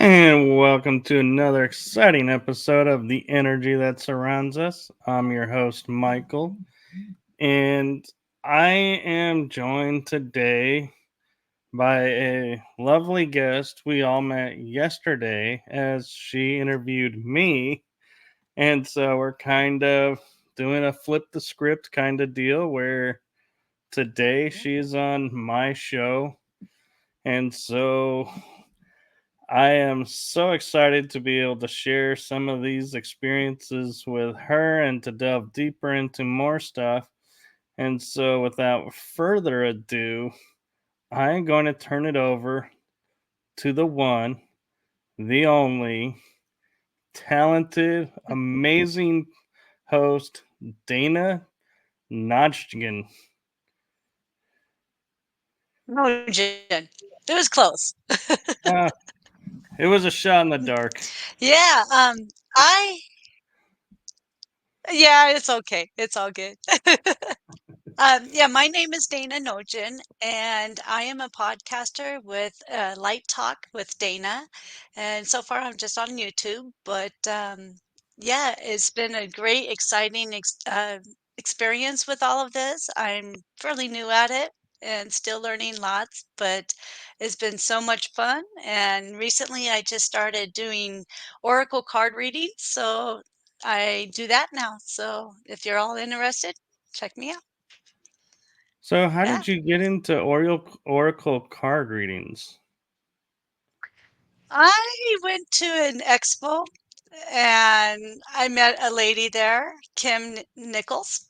And welcome to another exciting episode of The Energy That Surrounds Us. I'm your host, Michael, and I am joined today by a lovely guest we all met yesterday as she interviewed me. And so we're kind of doing a flip the script kind of deal where today she's on my show. And so I am so excited to be able to share some of these experiences with her and to delve deeper into more stuff. And so, without further ado, I'm going to turn it over to the one, the only, talented, amazing host, Dana Notchkin. Trojan. It was close. Uh, it was a shot in the dark. Yeah, I yeah, it's okay. It's all good. Yeah, my name is Dana Nogin, and I am a podcaster with Light Talk with Dana. And so far, I'm just on YouTube, but yeah, it's been a great, exciting experience with all of this. I'm fairly new at it and still learning lots, but it's been so much fun. And recently, I just started doing Oracle card readings, so I do that now. So if you're all interested, check me out. So, how Yeah. did you get into Oracle card readings? I went to an expo and I met a lady there, Kim Nichols,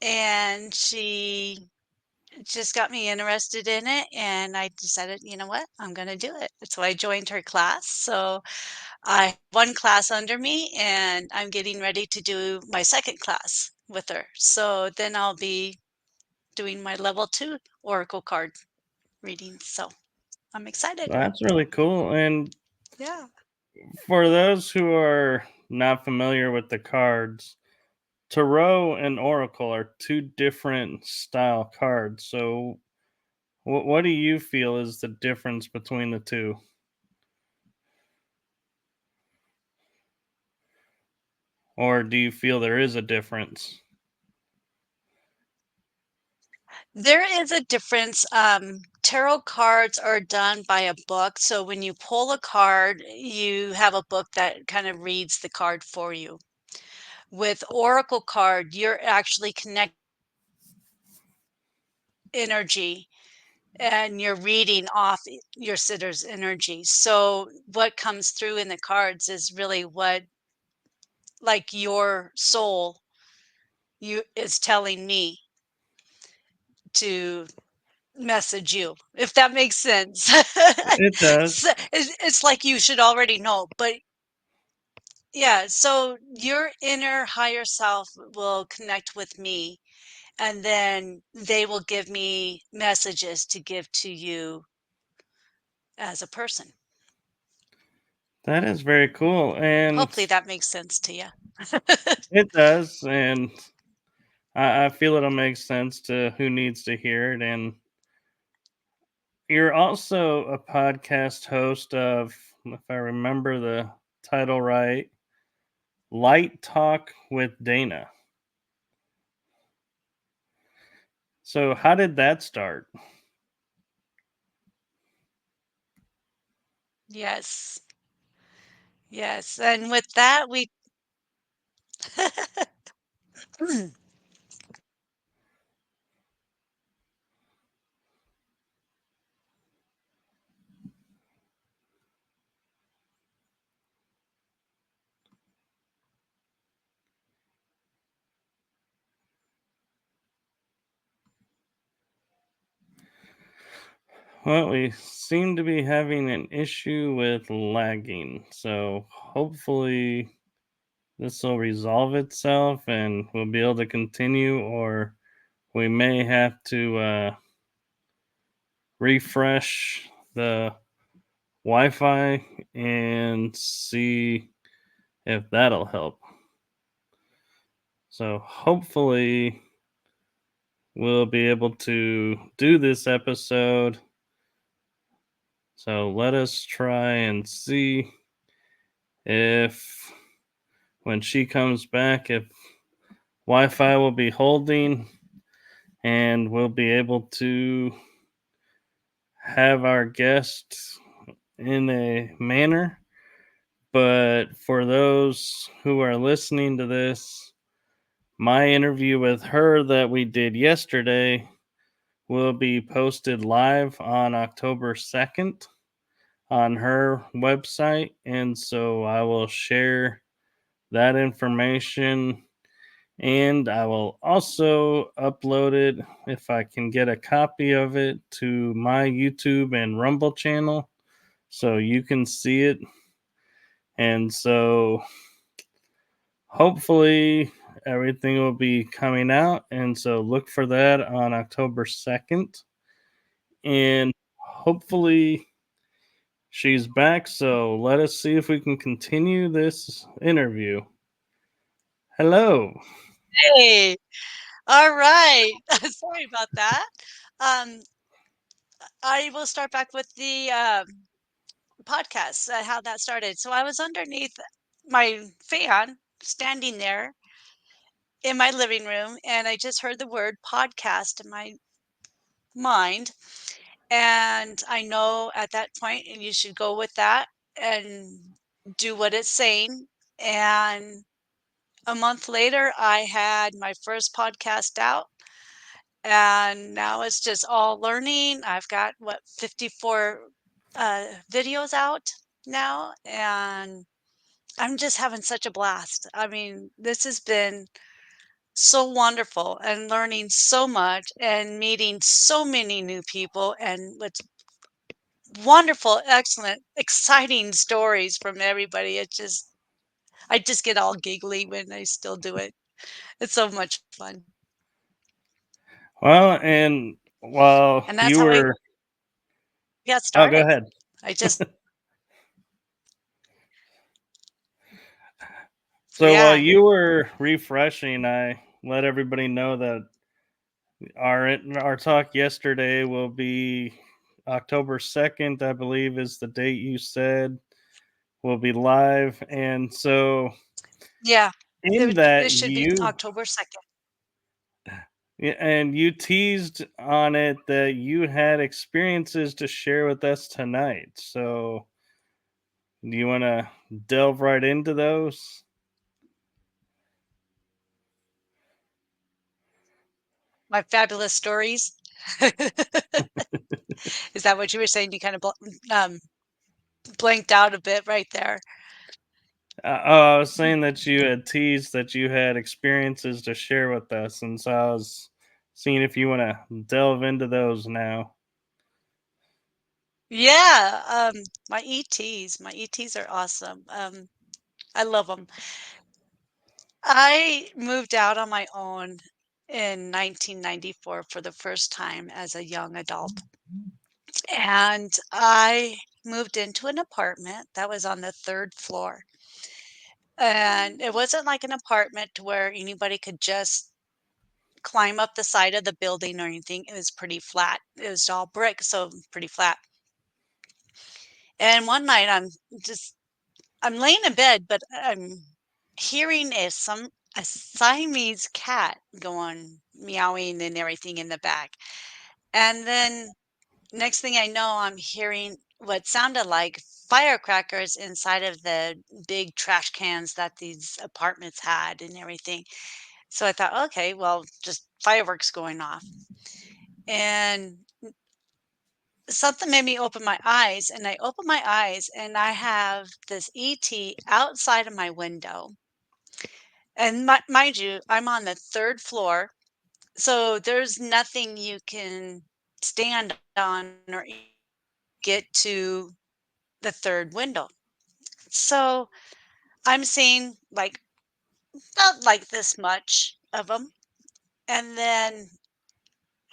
and she just got me interested in it. And I decided, you know what, I'm going to do it. So I joined her class. So I have one class under me, and I'm getting ready to do my second class with her. So then I'll be doing my level 2 Oracle card reading. So I'm excited. That's really cool. And Yeah. for those who are not familiar with the cards, Tarot and Oracle are two different style cards. So, what do you feel is the difference between the two? Or do you feel there is a difference? There is a difference. Tarot cards are done by a book. So when you pull a card, you have a book that kind of reads the card for you. With Oracle card, you're actually connecting energy and you're reading off your sitter's energy. So what comes through in the cards is really what, like, your soul you is telling me to message you, if that makes sense. It does. It's like you should already know, but yeah, so your inner higher self will connect with me, and then they will give me messages to give to you as a person. That is very cool. And Hopefully that makes sense to you. it does. And I feel it'll make sense to who needs to hear it. And you're also a podcast host of, if I remember the title right, Light Talk with Dana. So, how did that start? Yes. Yes. And with that, we Well, we seem to be having an issue with lagging. So, hopefully, this will resolve itself and we'll be able to continue, or we may have to refresh the Wi Fi and see if that'll help. So, hopefully, we'll be able to do this episode So let us try and see if when she comes back, if Wi Fi will be holding and we'll be able to have our guest in a manner. But for those who are listening to this, my interview with her that we did yesterday will be posted live on October 2nd on her website. And so I will share that information and I will also upload it if I can get a copy of it to my YouTube and Rumble channel so you can see it. And so hopefully everything will be coming out. And so look for that on October 2nd. And hopefully she's back. So let us see if we can continue this interview. Hello. Hey, all right. Sorry about that. Um, I will start back with the podcast, how that started. So I was underneath my fan, standing there in my living room, and I just heard the word podcast in my mind. And I know at that point, and you should go with that and do what it's saying. And a month later, I had my first podcast out, and now it's just all learning. I've got what 54 videos out now, and I'm just having such a blast. I mean, this has been so wonderful and learning so much and meeting so many new people and what's wonderful, excellent, exciting stories from everybody. I just get all giggly when I still do it. It's so much fun. Well, and while And that's you how I were, got oh, go started. ahead. I just, So while yeah, you were refreshing, I let everybody know that our talk yesterday will be October 2nd, I believe is the date you said will be live. And so yeah. in that It should be you October 2nd. yeah, and you teased on it that you had experiences to share with us tonight. So do you want to delve right into those? My fabulous stories. Is that what you were saying? You kind of blanked out a bit right there. Oh, I was saying that you had teased that you had experiences to share with us, and so I was seeing if you want to delve into those now. Yeah, my ETs are awesome. I love them. I moved out on my own in 1994 for the first time as a young adult. And I moved into an apartment that was on the third floor. And it wasn't like an apartment to where anybody could just climb up the side of the building or anything. It was pretty flat. It was all brick, so pretty flat. And one night I'm laying in bed, but I'm hearing a Siamese cat going meowing and everything in the back. And then next thing I know, I'm hearing what sounded like firecrackers inside of the big trash cans that these apartments had and everything. So I thought, okay, well, just fireworks going off. And something made me open my eyes, and I open my eyes, and I have this ET outside of my window. And mind you, I'm on the third floor, so there's nothing you can stand on or get to the third window. So I'm seeing like not like this much of them. And then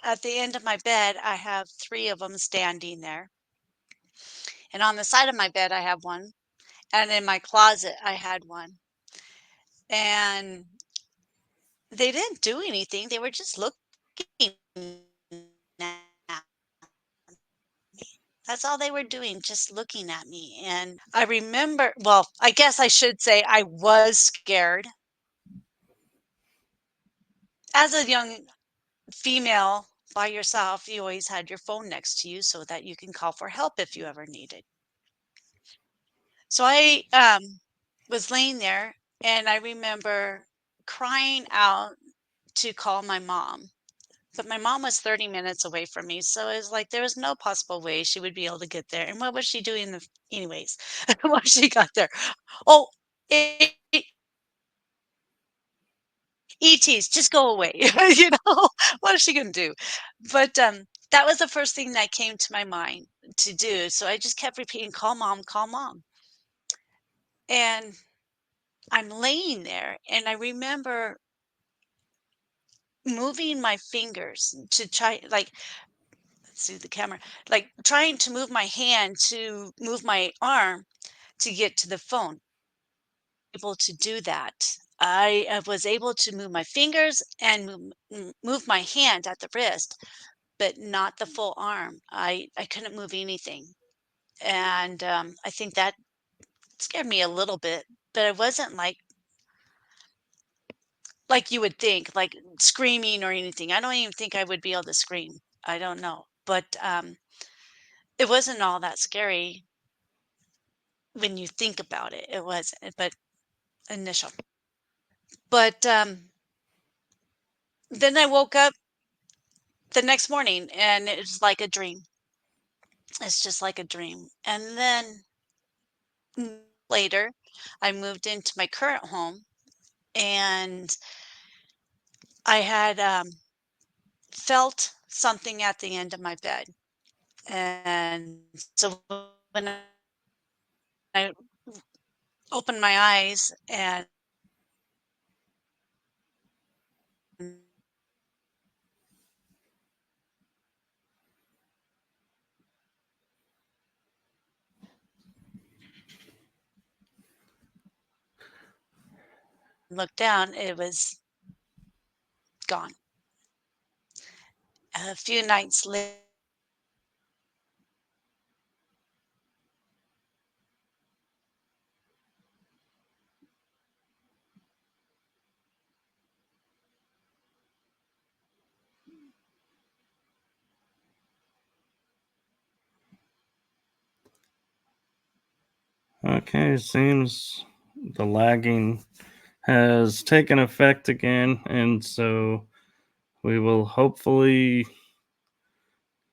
at the end of my bed, I have three of them standing there. And on the side of my bed, I have one. And in my closet, I had one. And they didn't do anything. They were just looking at me. That's all they were doing, just looking at me. And I remember, well, I guess I should say I was scared. As a young female by yourself, you always had your phone next to you so that you can call for help if you ever needed. So I was laying there and I remember crying out to call my mom. But my mom was 30 minutes away from me, so it was like there was no possible way she would be able to get there. And what was she doing anyways? Once she got there? Oh, ETs, just go away. What is she gonna do? But that was the first thing that came to my mind to do. So I just kept repeating, call mom, call mom. And I'm laying there and I remember moving my fingers to try, like, let's see the camera, like trying to move my hand to move my arm to get to the phone. Able to do that. I was able to move my fingers and move my hand at the wrist, but not the full arm. I couldn't move anything. And I think that scared me a little bit, but it wasn't like you would think, like screaming or anything. I don't even think I would be able to scream. I don't know. But it wasn't all that scary when you think about it. It was, but initial. But then I woke up the next morning and it was like a dream. It's just like a dream. And then later, I moved into my current home and I had felt something at the end of my bed. And so when I opened my eyes and looked down, it was gone. A few nights later, Okay, seems the lagging has taken effect again, and so we will hopefully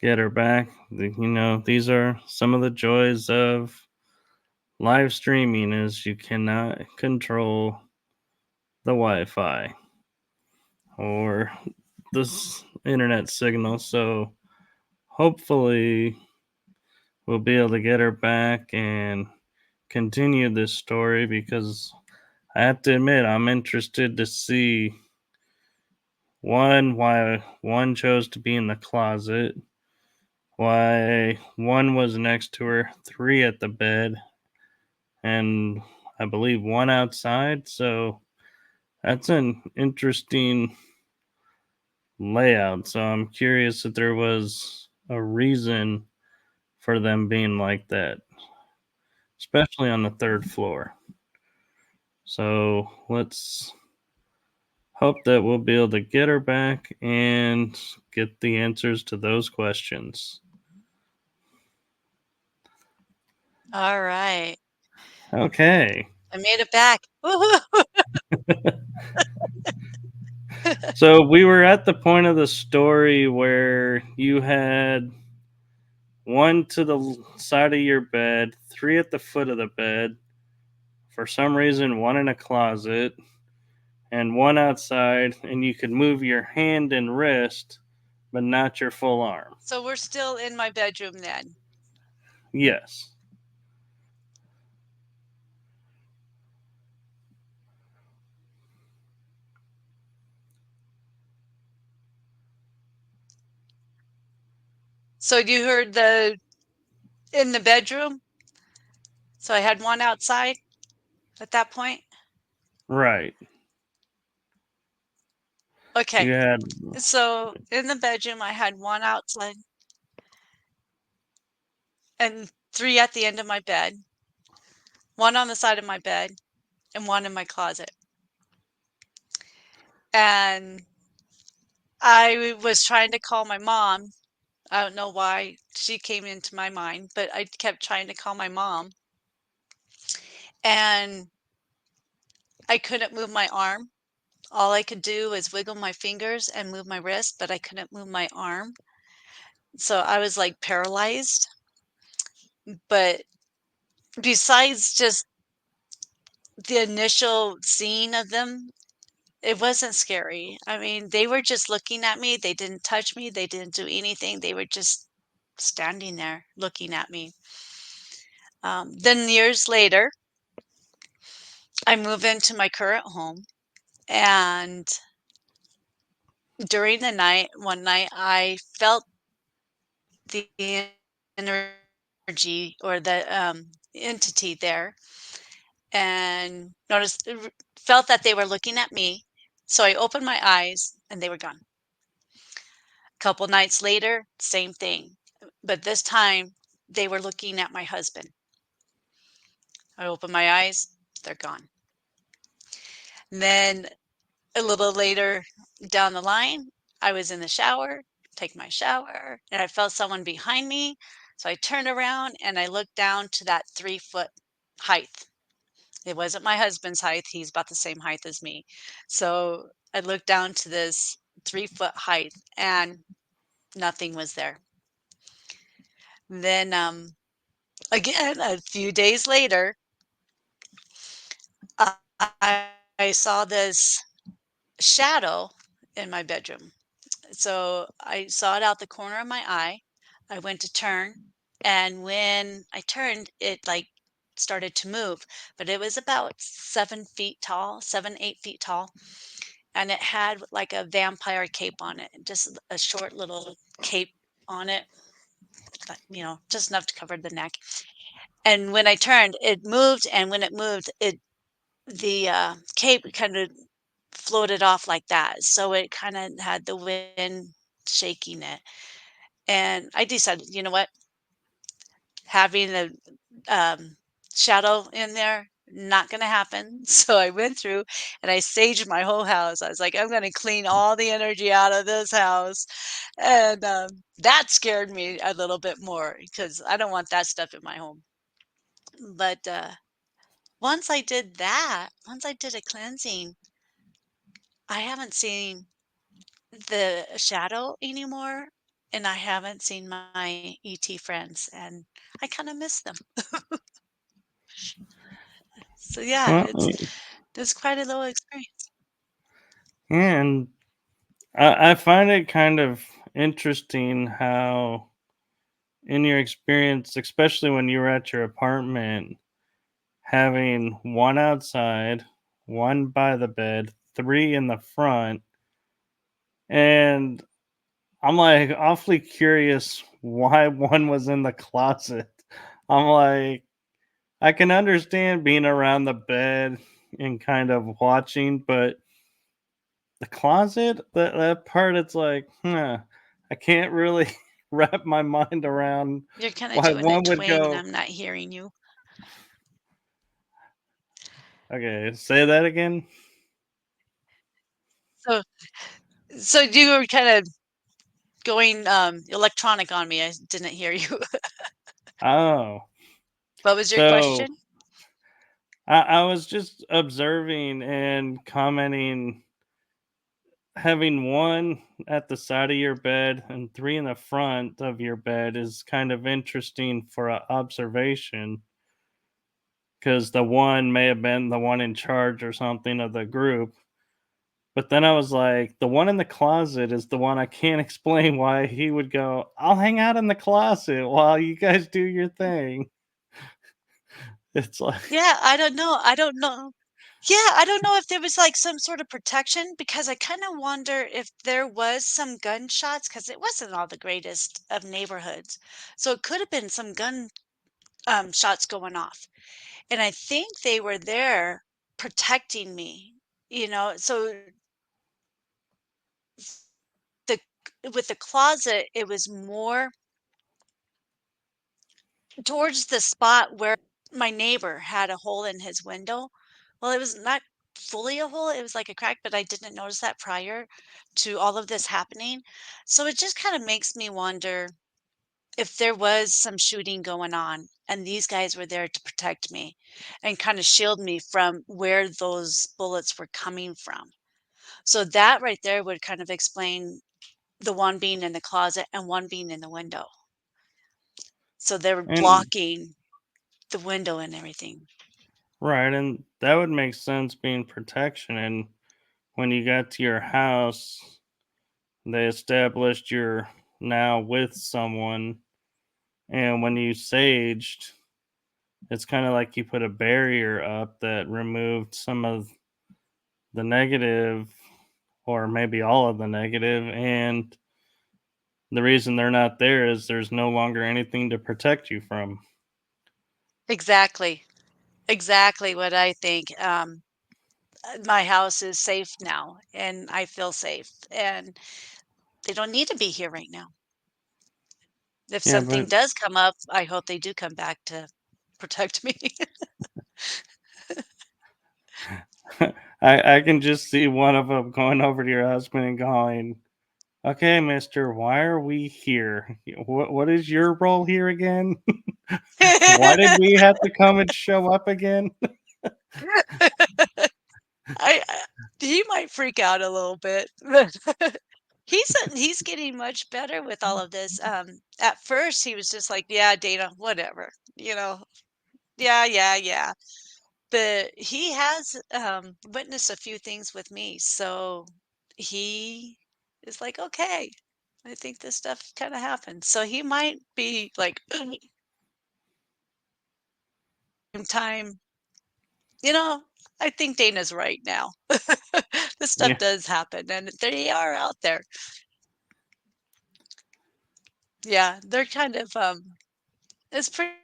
get her back. These are some of the joys of live streaming is you cannot control the Wi-Fi or this internet signal. So hopefully we'll be able to get her back and continue this story because I have to admit I'm interested to see one why one chose to be in the closet, why one was next to her, three at the bed, and I believe one outside. So that's an interesting layout. So I'm curious if there was a reason for them being like that, especially on the third floor. So let's hope that we'll be able to get her back and get the answers to those questions. all right, Okay. I made it back. Woohoo! So we were at the point of the story where you had one to the side of your bed, three at the foot of the bed, for some reason, one in a closet, and one outside, and you could move your hand and wrist, but not your full arm. So we're still in my bedroom then. Yes. So you heard the in the bedroom? So I had one outside at that point? Right. Okay. You had So in the bedroom, I had one outside. and 3 at the end of my bed, 1 on the side of my bed, and 1 in my closet. And I was trying to call my mom. I don't know why she came into my mind, but I kept trying to call my mom, and I couldn't move my arm. All I could do was wiggle my fingers and move my wrist, but I couldn't move my arm. So I was like paralyzed. But besides just the initial seeing of them, it wasn't scary. I mean, they were just looking at me. They didn't touch me. They didn't do anything. They were just standing there looking at me. Then years later, I move into my current home, and during the night, one night, I felt the energy or the entity there, and noticed, felt that they were looking at me. So I opened my eyes, and they were gone. Couple nights later, same thing, but this time they were looking at my husband. I open my eyes, they're gone. And then a little later down the line, I was in the shower, take my shower, and I felt someone behind me. So I turned around and I looked down to that 3-foot height. It wasn't my husband's height. He's about the same height as me. So I looked down to this 3-foot height and nothing was there. Then again, a few days later, I saw this shadow in my bedroom. So I saw it out the corner of my eye. I went to turn, and when I turned, it like started to move, but it was about 7 feet tall, 7, 8 feet tall, and it had like a vampire cape on it, just a short little cape on it, just enough to cover the neck. And when I turned, it moved, and when it moved, the cape kind of floated off like that. So it kind of had the wind shaking it. And I decided, you know what? Having a um, shadow in there, not going to happen. So I went through and I saged my whole house. I was like, I'm going to clean all the energy out of this house. And that scared me a little bit more because I don't want that stuff in my home. But once I did that, once I did a cleansing, I haven't seen the shadow anymore, and I haven't seen my ET friends, and I kind of miss them. So yeah, Well, it's quite a little experience. and I find it kind of interesting how, in your experience, especially when you were at your apartment, having one outside, one by the bed, three in the front, and I'm like awfully curious why one was in the closet. I'm like, I can understand being around the bed and kind of watching, but the closet, that part, it's like, huh, I can't really wrap my mind around You're kind of why doing a one would twang, and go. I'm not hearing you. Okay, say that again. So, so you were kind of going electronic on me. I didn't hear you. Oh, What was your so question? I was just observing and commenting. Having one at the side of your bed and three in the front of your bed is kind of interesting for a observation, because the one may have been the one in charge or something of the group. But then I was like, the one in the closet is the one I can't explain why he would go, I'll hang out in the closet while you guys do your thing. It's like, Yeah, I don't know. I don't know. Yeah, I don't know if there was like some sort of protection because I kind of wonder if there was some gunshots because it wasn't all the greatest of neighborhoods. So it could have been some gun shots going off. And I think they were there protecting me, So the with the closet, it was more towards the spot where my neighbor had a hole in his window. Well, it was not fully a hole, it was like a crack, but I didn't notice that prior to all of this happening. So it just kind of makes me wonder if there was some shooting going on and these guys were there to protect me and kind of shield me from where those bullets were coming from. So that right there would kind of explain the one being in the closet and one being in the window. So they were And blocking the window and everything. right, and that would make sense being protection. And when you got to your house, they established you're now with someone, and when you saged, it's kind of like you put a barrier up that removed some of the negative, or maybe all of the negative, and the reason they're not there is there's no longer anything to protect you from. Exactly. Exactly what I think. My house is safe now and I feel safe and they don't need to be here right now. If Yeah, something but does come up, I hope they do come back to protect me. I can just see one of them going over to your husband and going, "Okay, mister, why are we here? What is your role here again? Why did we have to come and show up again?" I he might freak out a little bit, but he's getting much better with all of this. At first he was just like, "Yeah, Dana, whatever," you know, "Yeah, yeah, yeah." But he has witnessed a few things with me, so he is like, "Okay, I think this stuff kind of happened." So he might be like, same time, you know, I think Dana's right now. This stuff Yeah, does happen, and they are out there. Yeah, they're kind of it's pretty,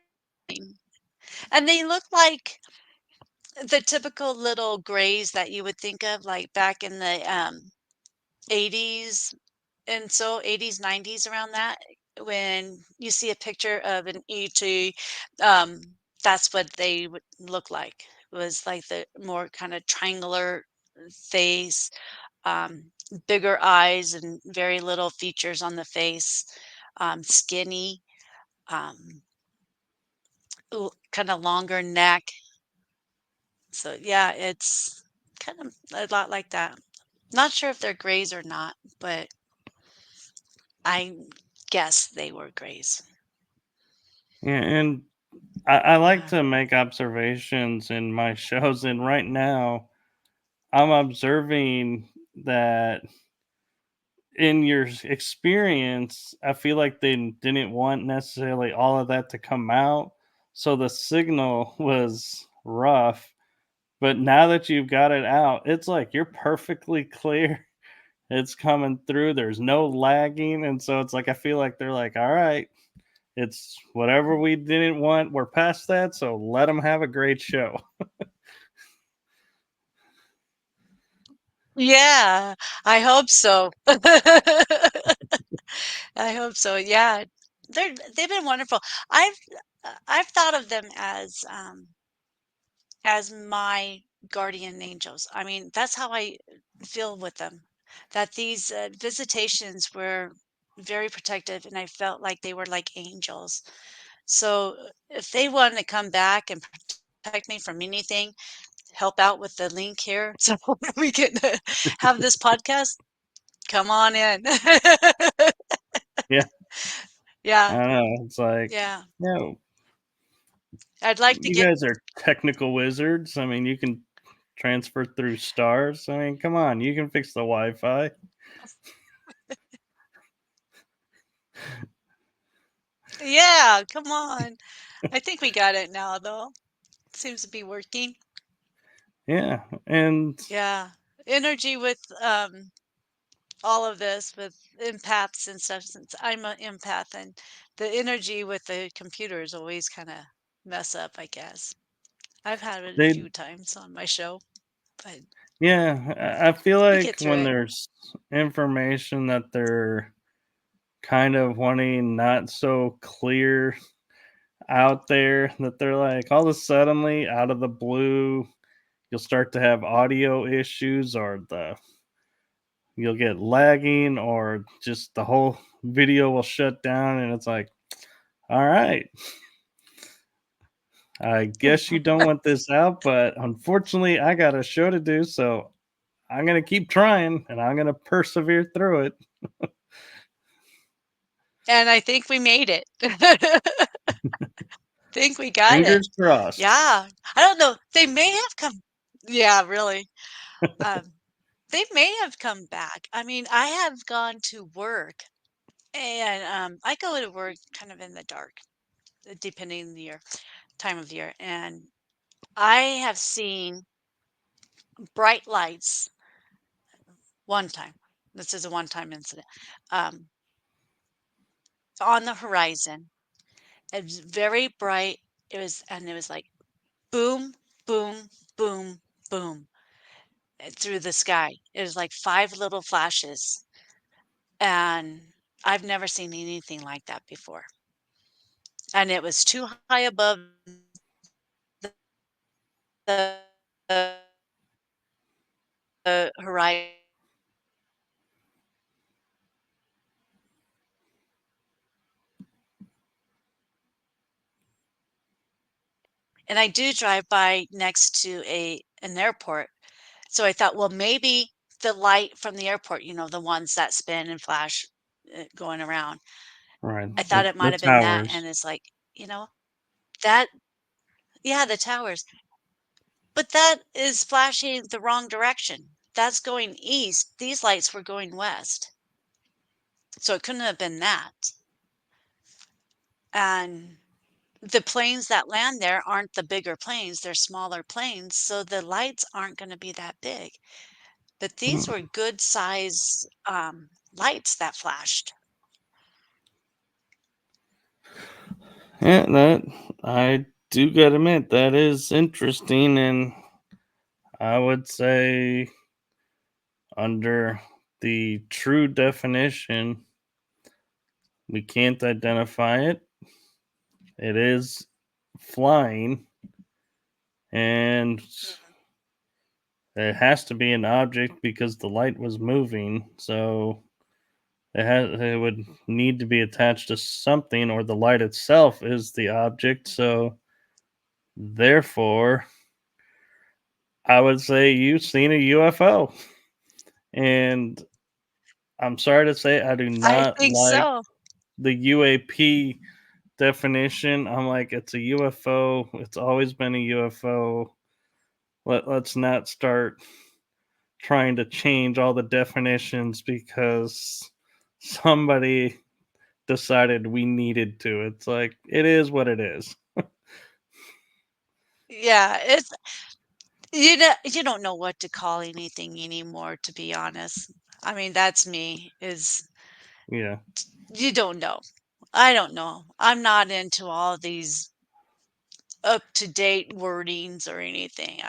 and they look like the typical little grays that you would think of like back in the 80s, and so 80s, 90s, around that, when you see a picture of an ET, um, that's what they would look like. Was like the more kind of triangular face, um, bigger eyes, and very little features on the face, skinny, um, kind of longer neck. So yeah, it's kind of a lot like that. Not sure if they're grays or not, but I guess they were grays. yeah, and I like Yeah. to make observations in my shows, and right now I'm observing that in your experience, I feel like they didn't want necessarily all of that to come out, so the signal was rough. But now that you've got it out, it's like you're perfectly clear. It's coming through. There's no lagging, and so it's like I feel like they're like, "All right, it's whatever we didn't want. We're past that, so let them have a great show." Yeah, I hope so. I hope so. Yeah. They've been wonderful. I've I've thought of them as my guardian angels. I mean, that's how I feel with them. That these visitations were very protective and I felt like they were like angels. So if they want to come back and protect me from anything, help out with the link here so we can have this podcast, come on in. Yeah, I Yeah, don't know. It's like, yeah. no, I'd like to you get guys are technical wizards. I mean, you can transfer through stars. I mean, come on, you can fix the Wi-Fi. yeah, come on. I think we got it now though. Seems to be working. Yeah, and Yeah. Energy with all of this with empaths and stuff, since I'm an empath, and the energy with the computers always kind of mess up, I guess. I've had it a they, few times on my show, but yeah, I feel we like get through when it. there's information that they're kind of wanting not so clear, out there that they're like all of a suddenly out of the blue you'll start to have audio issues or the you'll get lagging or just the whole video will shut down and it's like, all right, I guess you don't want this out, but unfortunately I got a show to do, so I'm gonna keep trying and I'm gonna persevere through it. And I think we made it. Think we got it. Fingers crossed. Yeah. I don't know. They may have come. Yeah, really. Um, they may have come back. I mean, I have gone to work and I go to work kind of in the dark, depending on the year, time of year. And I have seen bright lights one time. This is a one-time incident. Um, on the horizon. It was very bright. It was like boom, boom, boom, boom through the sky. It was like five little flashes. And I've never seen anything like that before. And it was too high above the horizon. And I do drive by next to an airport. So I thought, well, maybe the light from the airport, the ones that spin and flash going around. Right. I thought it might The have been that. And towers. it's like, you know, that, yeah, the towers. But that is flashing the wrong direction. That's going east. These lights were going west. So it couldn't have been that. And the planes that land there aren't the bigger planes, they're smaller planes. So the lights aren't going to be that big. But these Hmm. were good size lights that flashed. Yeah, that I do gotta admit that is interesting, and I would say under the true definition, we can't identify it. It is flying, and it has to be an object because the light was moving. So it would need to be attached to something, or the light itself is the object. So therefore, I would say you've seen a UFO. And I'm sorry to say, I do I not think like so. the UAP definition. I'm like, it's a UFO. It's always been a UFO. Let's not start trying to change all the definitions because somebody decided we needed to. It's like, it is what it is. Yeah, you don't know what to call anything anymore, to be honest. I mean, that's me, is Yeah. you don't know. I don't know. I'm not into all these up-to-date wordings or anything.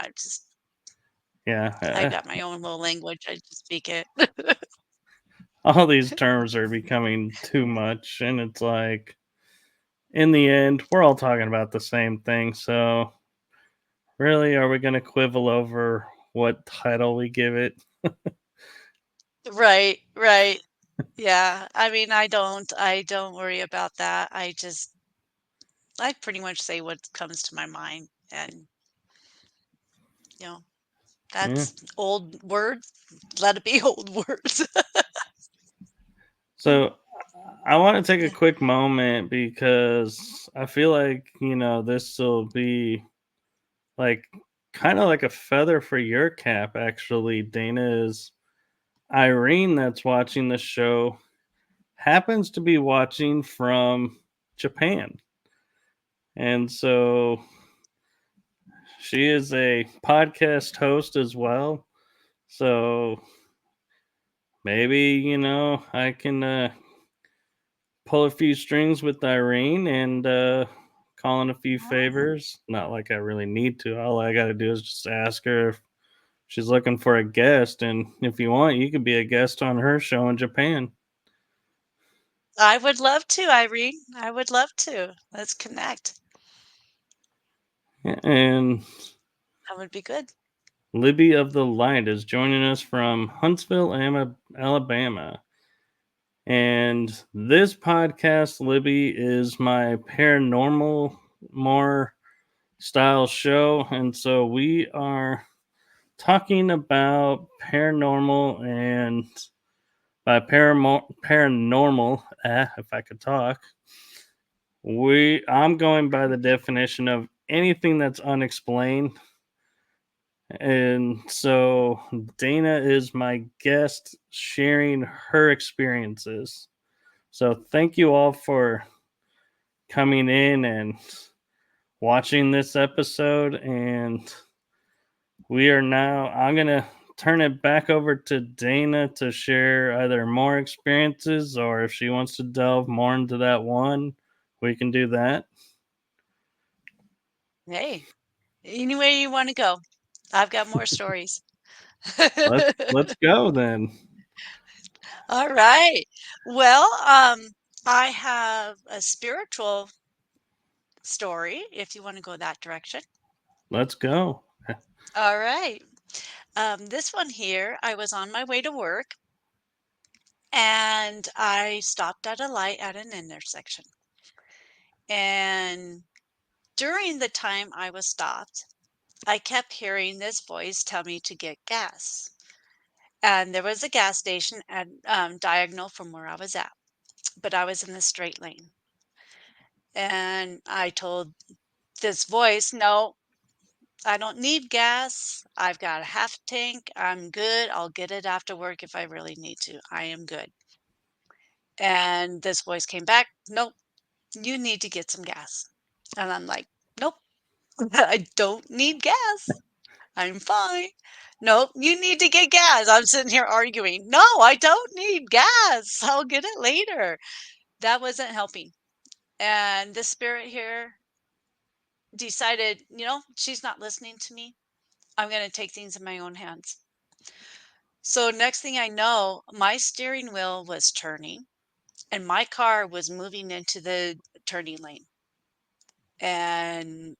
Yeah. I got my own little language. I just speak it. All these terms are becoming too much. And it's like, in the end, we're all talking about the same thing. So really, are we going to quibble over what title we give it? Right, right. Yeah. I mean, I don't worry about that. I pretty much say what comes to my mind, and you know, Yeah. that's old words. Let it be old words. So I want to take a Yeah. quick moment because I feel like, this will be like kind of like a feather for your cap, actually. Dana is Irene, that's watching the show, happens to be watching from Japan. And so she is a podcast host as well. So maybe, I can pull a few strings with Irene and call in a few Oh, favors. Not like I really need to. All I got to do is just ask her if she's looking for a guest. And if you want, you could be a guest on her show in Japan. I would love to, Irene. I would love to. Let's connect. And That would be good. Libby of the Light is joining us from Huntsville, Alabama. And this podcast, Libby, is my paranormal more style show. And so we are talking about paranormal and by paranormal, if I could talk, I'm going by the definition of anything that's unexplained. And so Dana is my guest sharing her experiences. So thank you all for coming in and watching this episode. And I'm going to turn it back over to Dana to share either more experiences or if she wants to delve more into that one, we can do that. Hey, anywhere you want to go. I've got more stories. Let's go then. All right. Well, I have a spiritual story if you want to go that direction. Let's go. All right. This one here, I was on my way to work and I stopped at a light at an intersection. And during the time I was stopped, I kept hearing this voice tell me to get gas. And there was a gas station at diagonal from where I was at, but I was in the straight lane. And I told this voice, no, I don't need gas. I've got a half tank. I'm good. I'll get it after work if I really need to. I am good. And this voice came back, nope, you need to get some gas. And I'm like, nope, I don't need gas. I'm fine. Nope, you need to get gas. I'm sitting here arguing. No, I don't need gas. I'll get it later. That wasn't helping. And the spirit here decided, she's not listening to me. I'm going to take things in my own hands. So next thing I know, my steering wheel was turning and my car was moving into the turning lane. And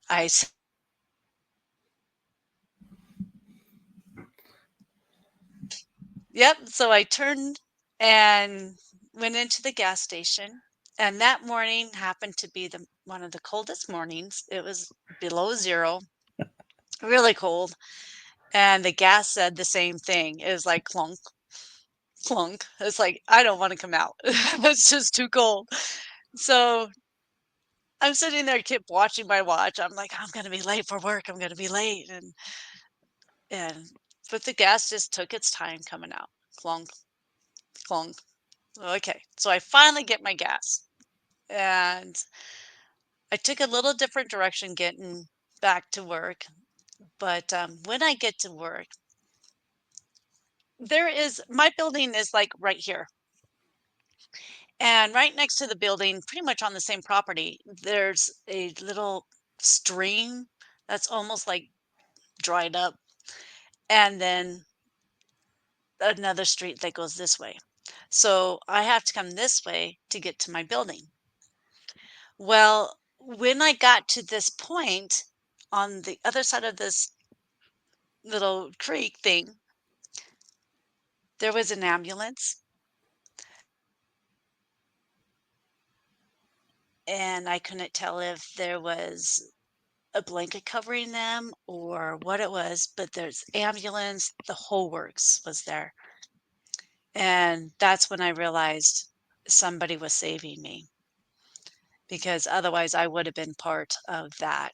yep, so I turned and went into the gas station. And that morning happened to be one of the coldest mornings. It was below zero, really cold. And the gas said the same thing. It was like clunk, clunk. It's like, I don't want to come out. It's just too cold. So I'm sitting there, keep watching my watch. I'm like, I'm gonna be late for work. I'm gonna be late. And but the gas just took its time coming out. Clunk, clunk. Okay. So I finally get my gas. And I took a little different direction getting back to work. But when I get to work, my building is like right here. And right next to the building, pretty much on the same property, there's a little stream that's almost like dried up. And then another street that goes this way. So I have to come this way to get to my building. Well, when I got to this point on the other side of this little creek thing, there was an ambulance and I couldn't tell if there was a blanket covering them or what it was, but there's ambulance, the whole works was there. And that's when I realized somebody was saving me because otherwise I would have been part of that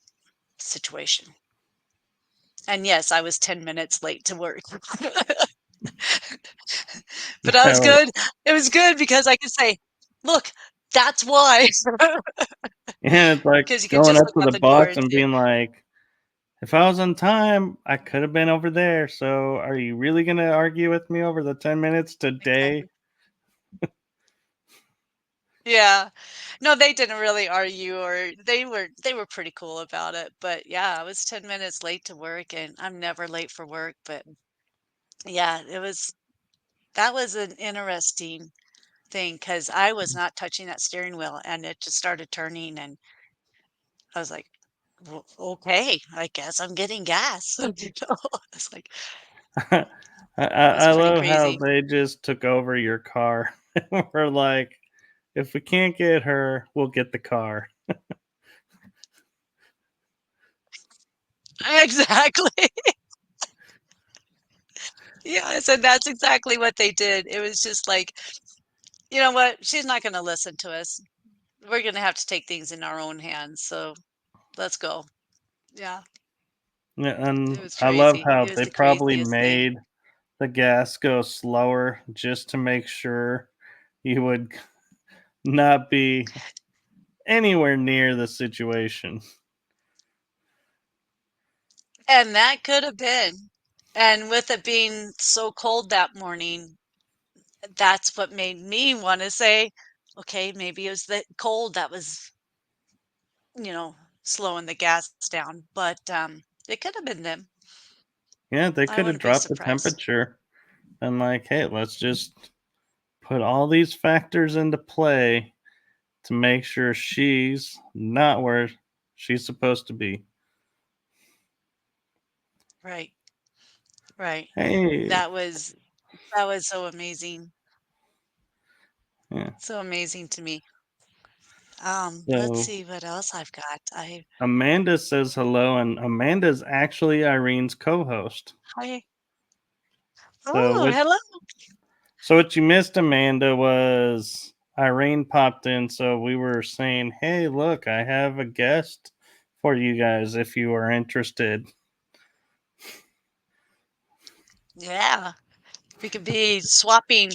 situation. And yes, I was 10 minutes late to work. But I was Yeah, good. It was good because I could say, "Look, that's why." and it's like Because you could going just up look to out the the door boss and and see. being like, if I was on time, I could have been over there. So are you really going to argue with me over the 10 minutes today? Exactly. Yeah. No, they didn't really argue or they were pretty cool about it. But yeah, I was 10 minutes late to work and I'm never late for work, but yeah, that was an interesting thing because I was not touching that steering wheel and it just started turning and I was like, "Well, okay, I guess I'm getting gas." It's like it was I pretty love how crazy. they just took over your car. We're like, if we can't get her, we'll get the car. Exactly. Yes, and that's exactly what they did. It was just like, "You know what? She's not gonna listen to us. We're gonna have to take things in our own hands, so let's go." Yeah, Yeah, it and was I love crazy. how It was they the probably craziest thing. made the gas go slower just to make sure you would not be anywhere near the situation. And that could have been. And with it being so cold that morning, that's what made me wanna say, "Okay, maybe it was the cold that was, you know, slowing the gas down," but, it could have been them. Yeah, they I could have wouldn't be dropped the surprised. temperature and like, hey, let's just put all these factors into play to make sure she's not where she's supposed to be. Right, right. Hey, That was that was so amazing. yeah. So amazing to me. Let's So see what else I've got. Amanda says hello, and Amanda's actually Irene's co-host. Hi. So Oh, what hello. so what you missed, Amanda, was Irene popped in, so we were saying, "Hey, look, I have a guest for you guys if you are interested." Yeah, we could be swapping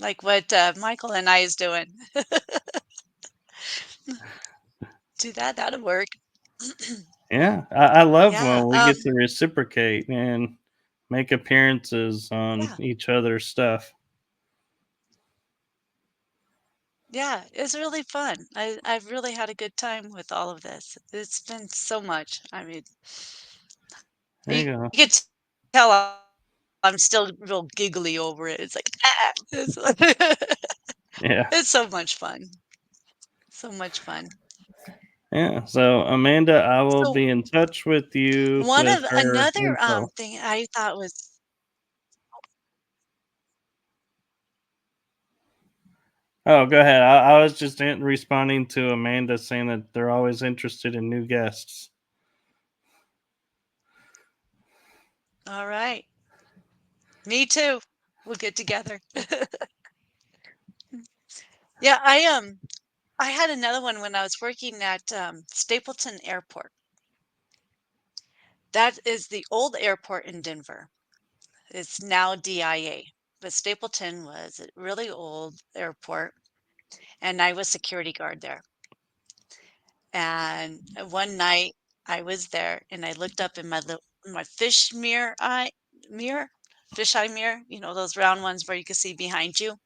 like what Michael and I is doing. Do that, that'll work. Yeah, I love Yeah, when we get to reciprocate and make appearances on yeah, each other's stuff. yeah. It's really fun. I've really had a good time with all of this. It's been so much. I mean, There you you go. could tell I'm still real giggly over it. It's like, ah, it's, Yeah, it's so much fun. So much fun. yeah. So Amanda, I will So be in touch with you one with of her another info. thing I thought was Oh, go ahead. I was just responding to Amanda saying that they're always interested in new guests. all right. Me too. We'll get together. Yeah, I had another one when I was working at Stapleton Airport. That is the old airport in Denver. It's now DIA, but Stapleton was a really old airport, and I was security guard there. And one night I was there, and I looked up in my fish mirror, fisheye mirror. You know those round ones where you can see behind you.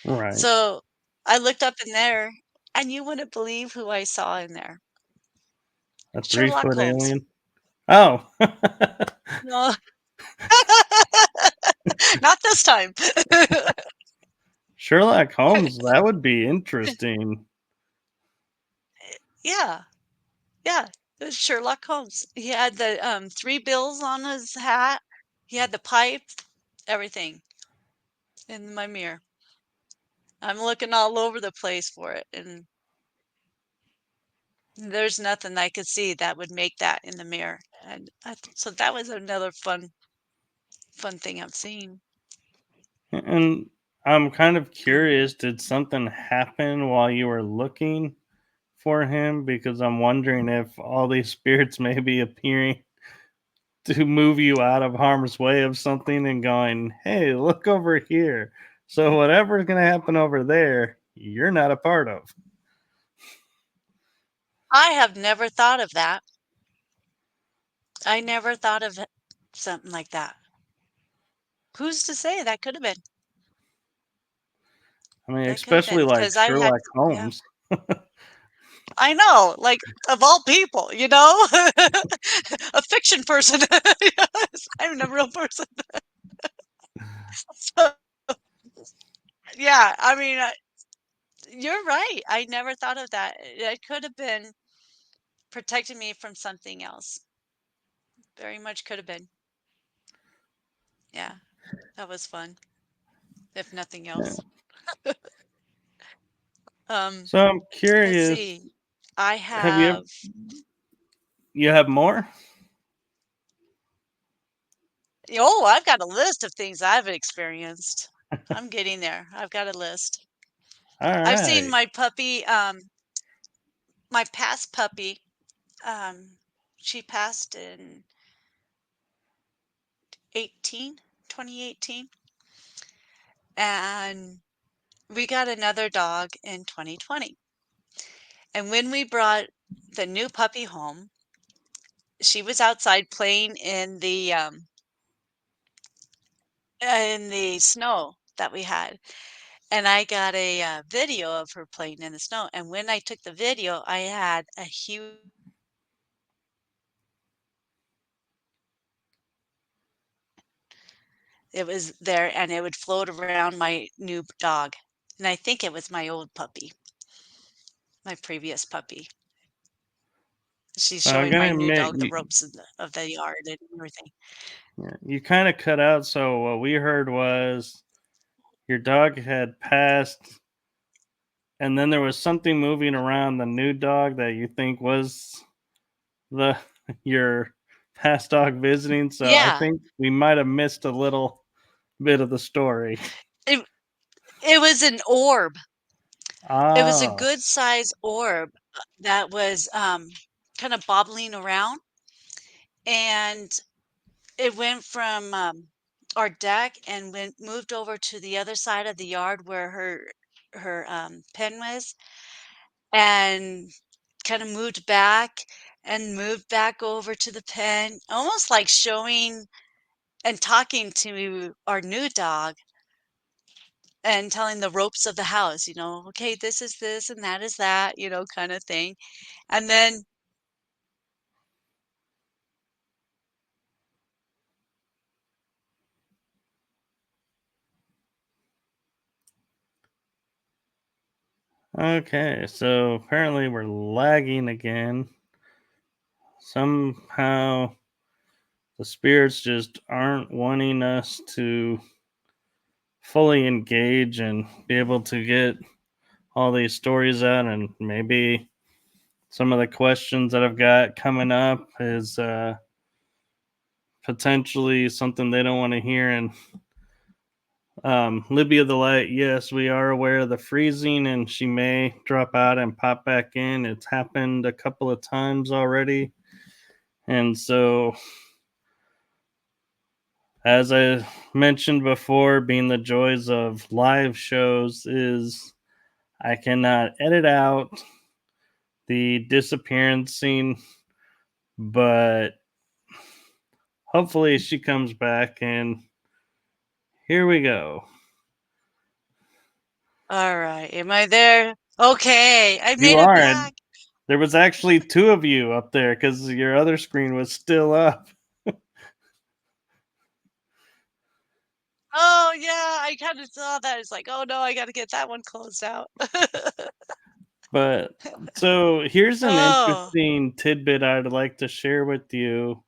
Right. So I looked up in there, and you wouldn't believe who I saw in there. A three Sherlock foot Holmes. alien. Oh, No, not this time. Sherlock Holmes. That would be interesting. Yeah, yeah, it was Sherlock Holmes. He had the, 3 bills on his hat. He had the pipe, everything in my mirror. I'm looking all over the place for it, and there's nothing I could see that would make that in the mirror, and so that was another fun thing I've seen. And I'm kind of curious, did something happen while you were looking for him? Because I'm wondering if all these spirits may be appearing to move you out of harm's way of something and going, hey, look over here. So whatever's going to happen over there, you're not a part of. I have never thought of that. I never thought of it something like that. Who's to say? That could have been. I mean, That could have been especially like because I had Sherlock yeah. Holmes. I know, like, of all people, you know? A fiction person. Yes, I'm a real person. So, yeah, I mean, you're right. I never thought of that. It could have been protected me from something else. Very much could have been. Yeah, that was fun, if nothing Yeah. else. Um, So I'm let's curious, see. I have you have, you have more? oh, I've got a list of things I've experienced. I'm getting there. I've got a list. All I've seen right. my puppy, my past puppy, um, she passed in 2018, and we got another dog in 2020. And when we brought the new puppy home, she was outside playing in the snow that we had. And I got a video of her playing in the snow. And when I took the video, I had a huge, it was there and it would float around my new dog. And I think it was my old puppy, my previous puppy. She's So I'm showing gonna my new admit dog the ropes of the yard and everything. you kind of cut out. So what we heard was your dog had passed, and then there was something moving around the new dog that you think was the your past dog visiting. So I Yeah, think we might have missed a little bit of the story. it, it was an orb. It was a Oh, good size orb that was kind of bobbling around. And it went from our deck and went moved over to the other side of the yard where her pen was, and kind of moved back and moved back over to the pen, almost like showing and talking to our new dog and telling the ropes of the house, okay, this is this and that is that, kind of thing. And then, okay. So apparently we're lagging again. Somehow the spirits just aren't wanting us to fully engage and be able to get all these stories out. And maybe some of the questions that I've got coming up is potentially something they don't want to hear. And Libya the Light, yes, we are aware of the freezing, and she may drop out and pop back in. It's happened a couple of times already. And so, as I mentioned before, being the joys of live shows is I cannot edit out the disappearance scene, but hopefully she comes back, and here we go. all right, am I there? Okay, I You made it are, and back. there was actually two of you up there because your other screen was still up. Oh, yeah, I kinda saw that. It's like, "Oh, no, I gotta get that one closed out." But so here's an Oh, interesting tidbit I'd like to share with you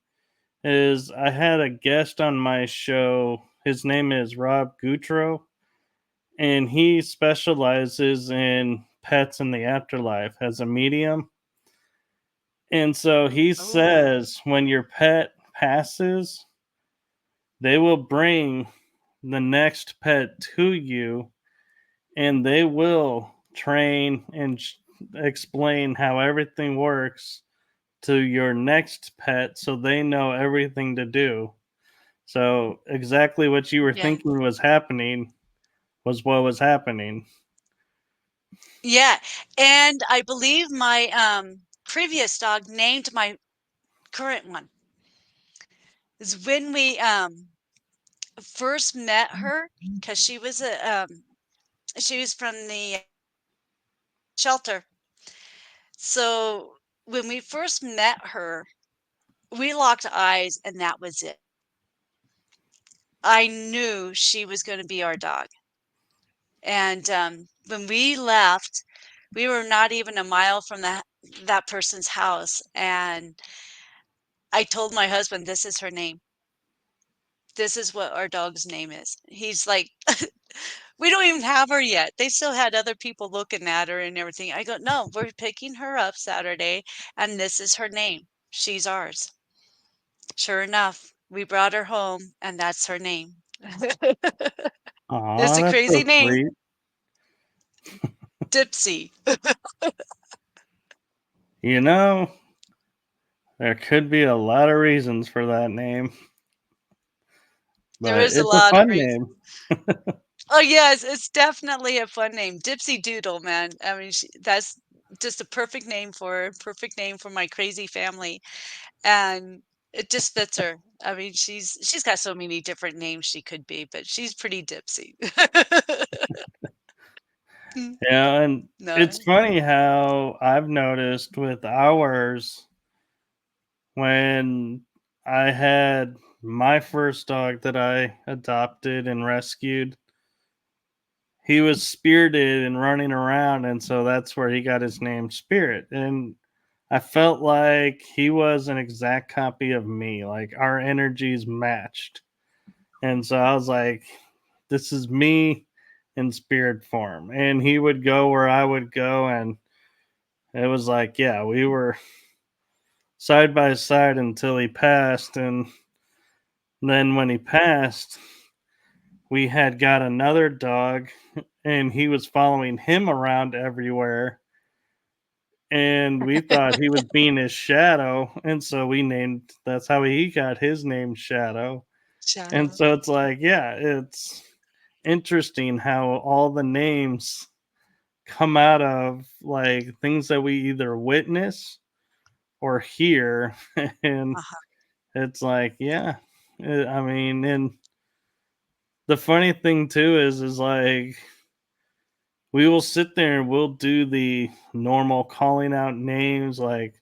is I had a guest on my show. His name is Rob Goutreau, and he specializes in pets in the afterlife as a medium. And so he oh, says when your pet passes, they will bring the next pet to you, and they will train and explain how everything works to your next pet so they know everything to do. So, exactly what you were yeah. thinking was happening was what was happening. Yeah, and I believe my, previous dog named my current one. Is when we, first met her, because she was from the shelter. So, when we first met her, we locked eyes and that was it. I knew she was gonna be our dog. And, when we left, we were not even a mile from that person's house, and I told my husband, "This is her name. This is what our dog's name is." He's like, "We don't even have her yet." They still had other people looking at her and everything. I go, "No, we're picking her up Saturday, and this is her name. She's ours." Sure enough, we brought her home, and that's her name. It's Aw, a that's so crazy name, sweet. Dipsy. You know, there could be a lot of reasons for that name, There but is a it's a lot of fun reasons. name. Oh, yes, it's definitely a fun name. Dipsy Doodle, man. I mean, that's just a perfect name for my crazy family, and it just fits her. I mean, she's got so many different names she could be, but she's pretty Dipsy. Mm, Yeah, and it's no. funny how I've noticed with ours when I had my first dog that I adopted and rescued, he was spirited and running around, and so that's where he got his name Spirit. And I felt like he was an exact copy of me, like our energies matched. And so I was like, this is me in spirit form. And he would go where I would go, and it was like, yeah, we were side by side until he passed. And then when he passed, we had got another dog, and he was following him around everywhere. And we thought he was being his shadow. And so we named that's how he got his name Shadow. And Shadow. so it's like, yeah, it's interesting how all the names come out of like things that we either witness or hear. And Uh-huh. it's like, yeah, I mean, and the funny thing too is like we will sit there and we'll do the normal calling out names like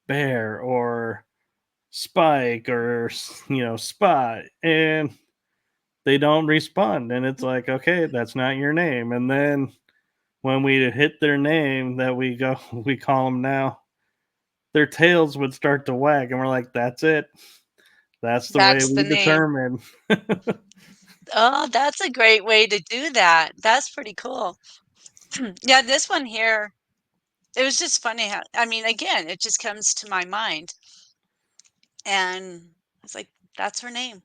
Bear or Spike or Spot, and they don't respond, and it's like, okay, that's not your name. And then when we hit their name that we go we call them now, their tails would start to wag, and we're like, that's it, that's the way That's the we name. determine. Oh, that's a great way to do that. That's pretty cool. Yeah, this one here, it was just funny how, I mean, again, it just comes to my mind. And I was like, that's her name.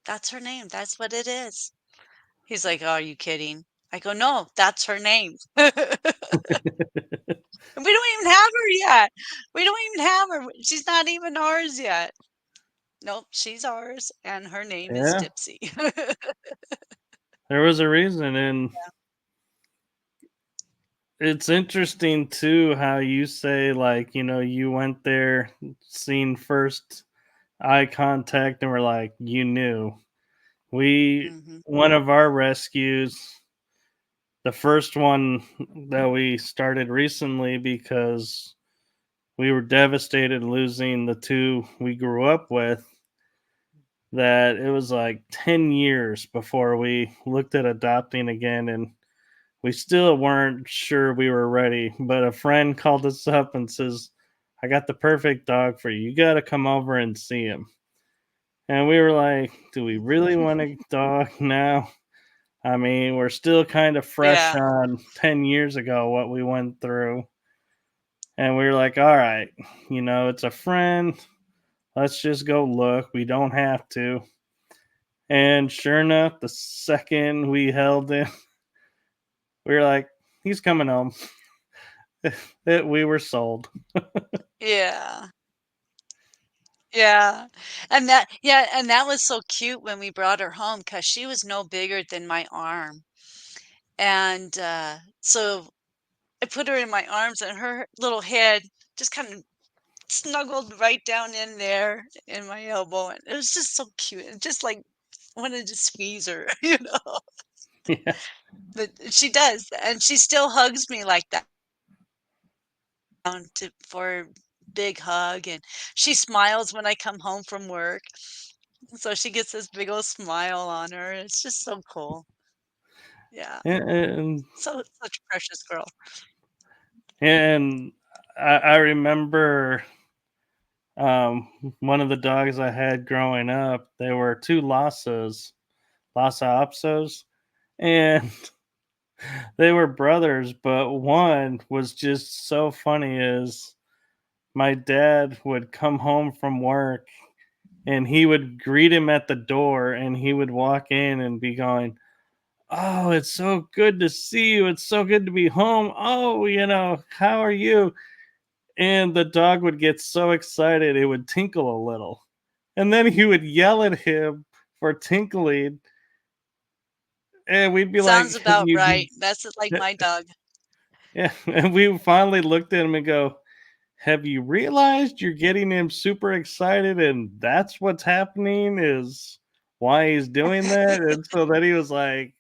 That's her name. That's what it is. He's like, "Oh, are you kidding?" I go, "No, that's her name." And we don't even have her yet. We don't even have her. She's not even ours yet. Nope, she's ours, and her name is Yeah, Dipsy. there was a reason. And it's interesting too how you say, like, you went there, seen first eye contact, and we're like, you knew. We Mhm. One of our rescues, the first one that we started recently because we were devastated losing the two we grew up with, that it was like 10 years before we looked at adopting again, and we still weren't sure we were ready. But a friend called us up and says, I got the perfect dog for you. You got to come over and see him. And we were like, do we really want a dog now? I mean, we're still kind of fresh Yeah, on 10 years ago what we went through. And we were like, all right, it's a friend. Let's just go look. We don't have to. And sure enough, the second we held him, we were like, he's coming home. We were sold. yeah, yeah. And that was so cute when we brought her home because she was no bigger than my arm. And, so I put her in my arms, and her little head just kinda snuggled right down in there in my elbow, and it was just so cute, and just, like, wanted to squeeze her, you know? Yeah. But she does, and she still hugs me like that for a big hug, and she smiles when I come home from work, so she gets this big old smile on her, it's just so cool. Yeah, And so such a precious girl. and I remember one of the dogs I had growing up. They were two Lhasa Apsos, and they were brothers. But one was just so funny. Is my dad would come home from work and he would greet him at the door, and he would walk in and be going, "Oh, it's so good to see you. It's so good to be home. Oh, how are you?" And the dog would get so excited, it would tinkle a little. And then he would yell at him for tinkling, and we'd be like, Sounds "Have about you?" right. That's like my dog. Yeah, and we finally looked at him and go, "Have you realized you're getting him super excited, and that's what's happening? Is why he's doing that?" And so then he was like,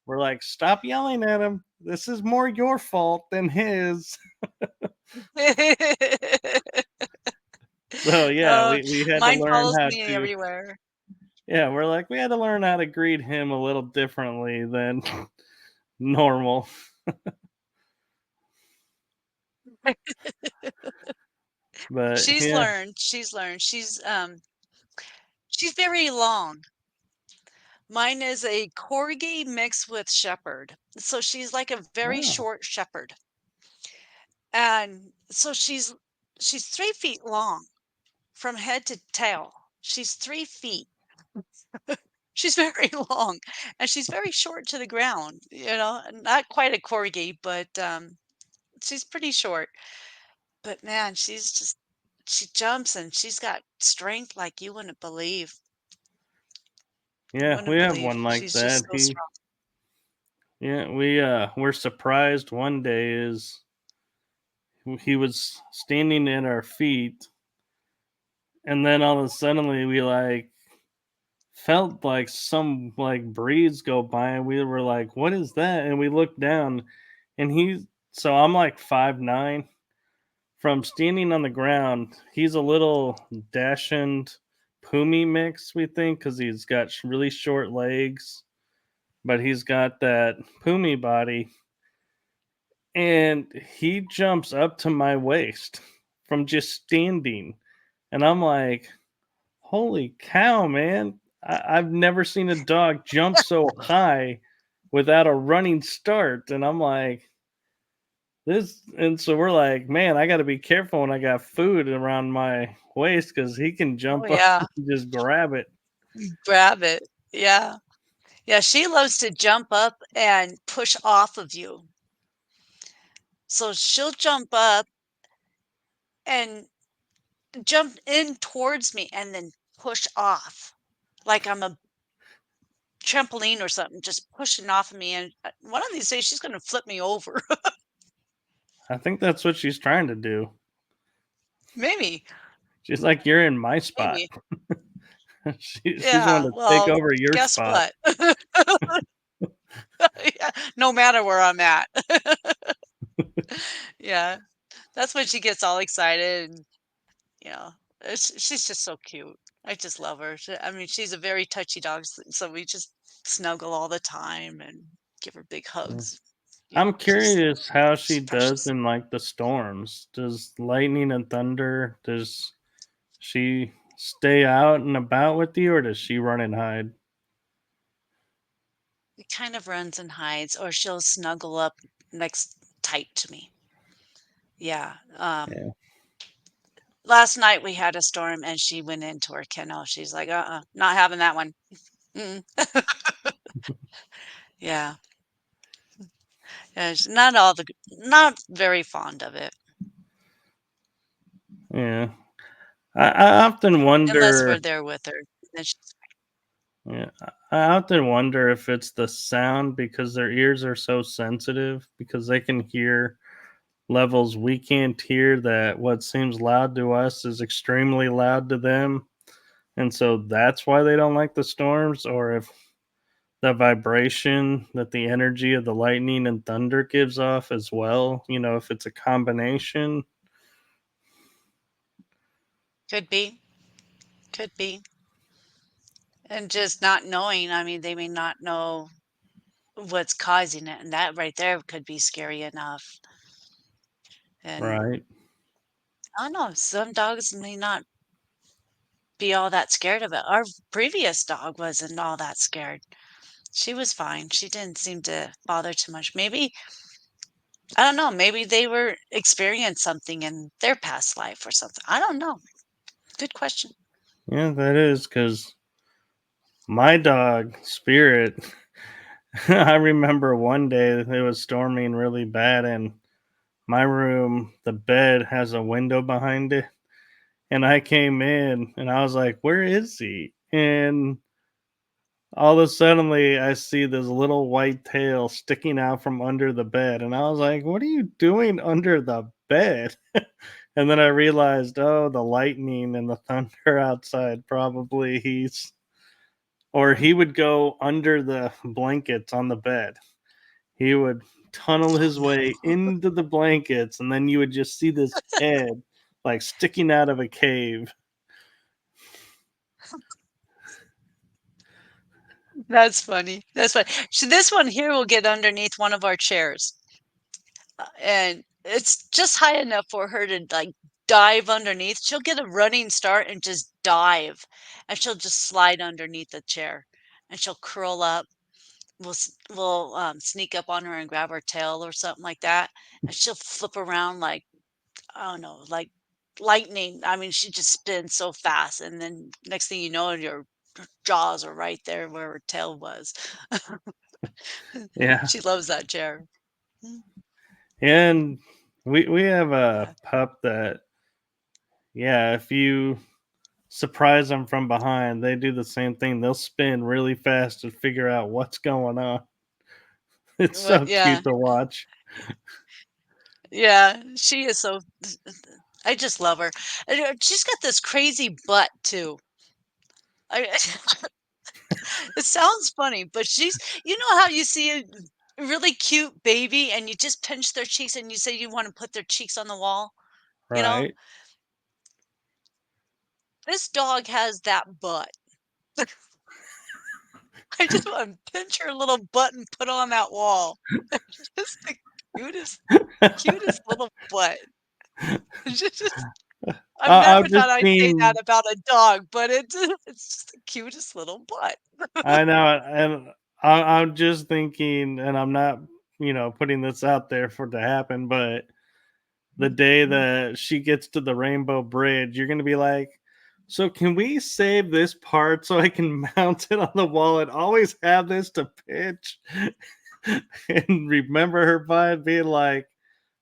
"We're like, stop yelling at him. This is more your fault than his." So yeah, Oh, we had to mine learn follows how me to. everywhere. Yeah, we're like, we had to learn how to greet him a little differently than normal. But She's yeah, learned, she's learned. She's very long. Mine is a corgi mixed with shepherd. So she's like a very wow. short shepherd. And so she's 3 feet long from head to tail. She's 3 feet. She's very long and she's very short to the ground, not quite a corgi, but she's pretty short. But man, she jumps and she's got strength like you wouldn't believe. You Yeah, we wouldn't have believe. one like She's just that. so strong. Yeah, we were surprised one day is he was standing at our feet, and then all of a sudden we like felt like some like breeze go by, and we were like, "What is that?" And we looked down, and so I'm like 5'9". From standing on the ground, he's a little dachshund Pumi mix, we think, because he's got really short legs, but he's got that Pumi body, and he jumps up to my waist from just standing, and I'm like, "Holy cow, man! I've never seen a dog jump so high without a running start," and I'm like, this, and so we're like, man, I got to be careful when I got food around my waist because he can Oh jump up yeah. and just grab it. Grab it. Yeah. Yeah, she loves to jump up and push off of you. So she'll jump up and jump in towards me and then push off like I'm a trampoline or something, just pushing off of me. And one of these days, she's going to flip me over. I think that's what she's trying to do. Maybe, She's like, "You're in my spot." maybe. She's Yeah. wanting to take Well, over your guess spot. what? Yeah, no matter where I'm at. Yeah. That's when she gets all excited. And, you know, she's just so cute. I just love her. I mean, she's a very touchy dog. So we just snuggle all the time and give her big Yeah. hugs. I'm curious how she She's does precious. in like the storms. Does lightning and thunder, does she stay out and about with you, or does she run and hide? It kind of runs and hides, or she'll snuggle up next tight to me. Yeah. Yeah. Last night we had a storm and she went into her kennel. She's like, not having that one. Mm-mm. Yeah. Yeah. Not very fond of it Yeah. I often unless we're wonder. there with her. Then she's Yeah, I often wonder if it's the sound because their ears are so sensitive because they can hear levels we can't hear, that what seems loud to us is extremely loud to them. And so that's why they don't like the storms, or if the vibration that the energy of the lightning and thunder gives off as well, if it's a combination. could be, could be. And just not knowing, I mean, they may not know what's causing it. And that right there could be scary enough. And Right. I don't know, some dogs may not be all that scared of it. Our previous dog wasn't all that scared. She was fine. She didn't seem to bother too much. Maybe, I don't know, maybe they were experienced something in their past life or something. I don't know. Good question. Yeah, that is because my dog, Spirit, I remember one day it was storming really bad, and my room, the bed has a window behind it. And I came in and I was like, where is he? And all of a suddenly I see this little white tail sticking out from under the bed. And I was like, what are you doing under the bed? And then I realized, oh, the lightning and the thunder outside probably or he would go under the blankets on the bed. He would tunnel Oh his way no. into the blankets, and then you would just see this head like sticking out of a cave. That's funny. That's funny. So this one here will get underneath one of our chairs. And it's just high enough for her to like dive underneath. She'll get a running start and just dive. And she'll just slide underneath the chair. And she'll curl up. We'll sneak up on her and grab her tail or something like that. And she'll flip around like, I don't know, like lightning. I mean, she just spins so fast. And then next thing you know, your jaws are right there where her tail was. Yeah. She loves that chair. Mm, And we have a yeah. pup that, yeah, if you surprise them from behind, they do the same thing. They'll spin really fast to figure out what's going on. It's What? so Yeah. cute to watch. Yeah. She is so. I just love her. And, she's got this crazy butt too. I, it sounds funny, but she's. You know how you see a really cute baby and you just pinch their cheeks and you say you want to put their cheeks on the wall. You know, Right. this dog has that butt. I just want to pinch her little butt and put on that wall. Just the cutest, cutest little butt. Just, I've I've never just thought I'd say that seen, about a dog, but it's just the cutest little butt. I know, and I'm just thinking, and I'm not, putting this out there for it to happen, but the day that she gets to the Rainbow Bridge, you're gonna be like, "So can we save this part so I can mount it on the wall and always have this to pitch?" And remember her being like,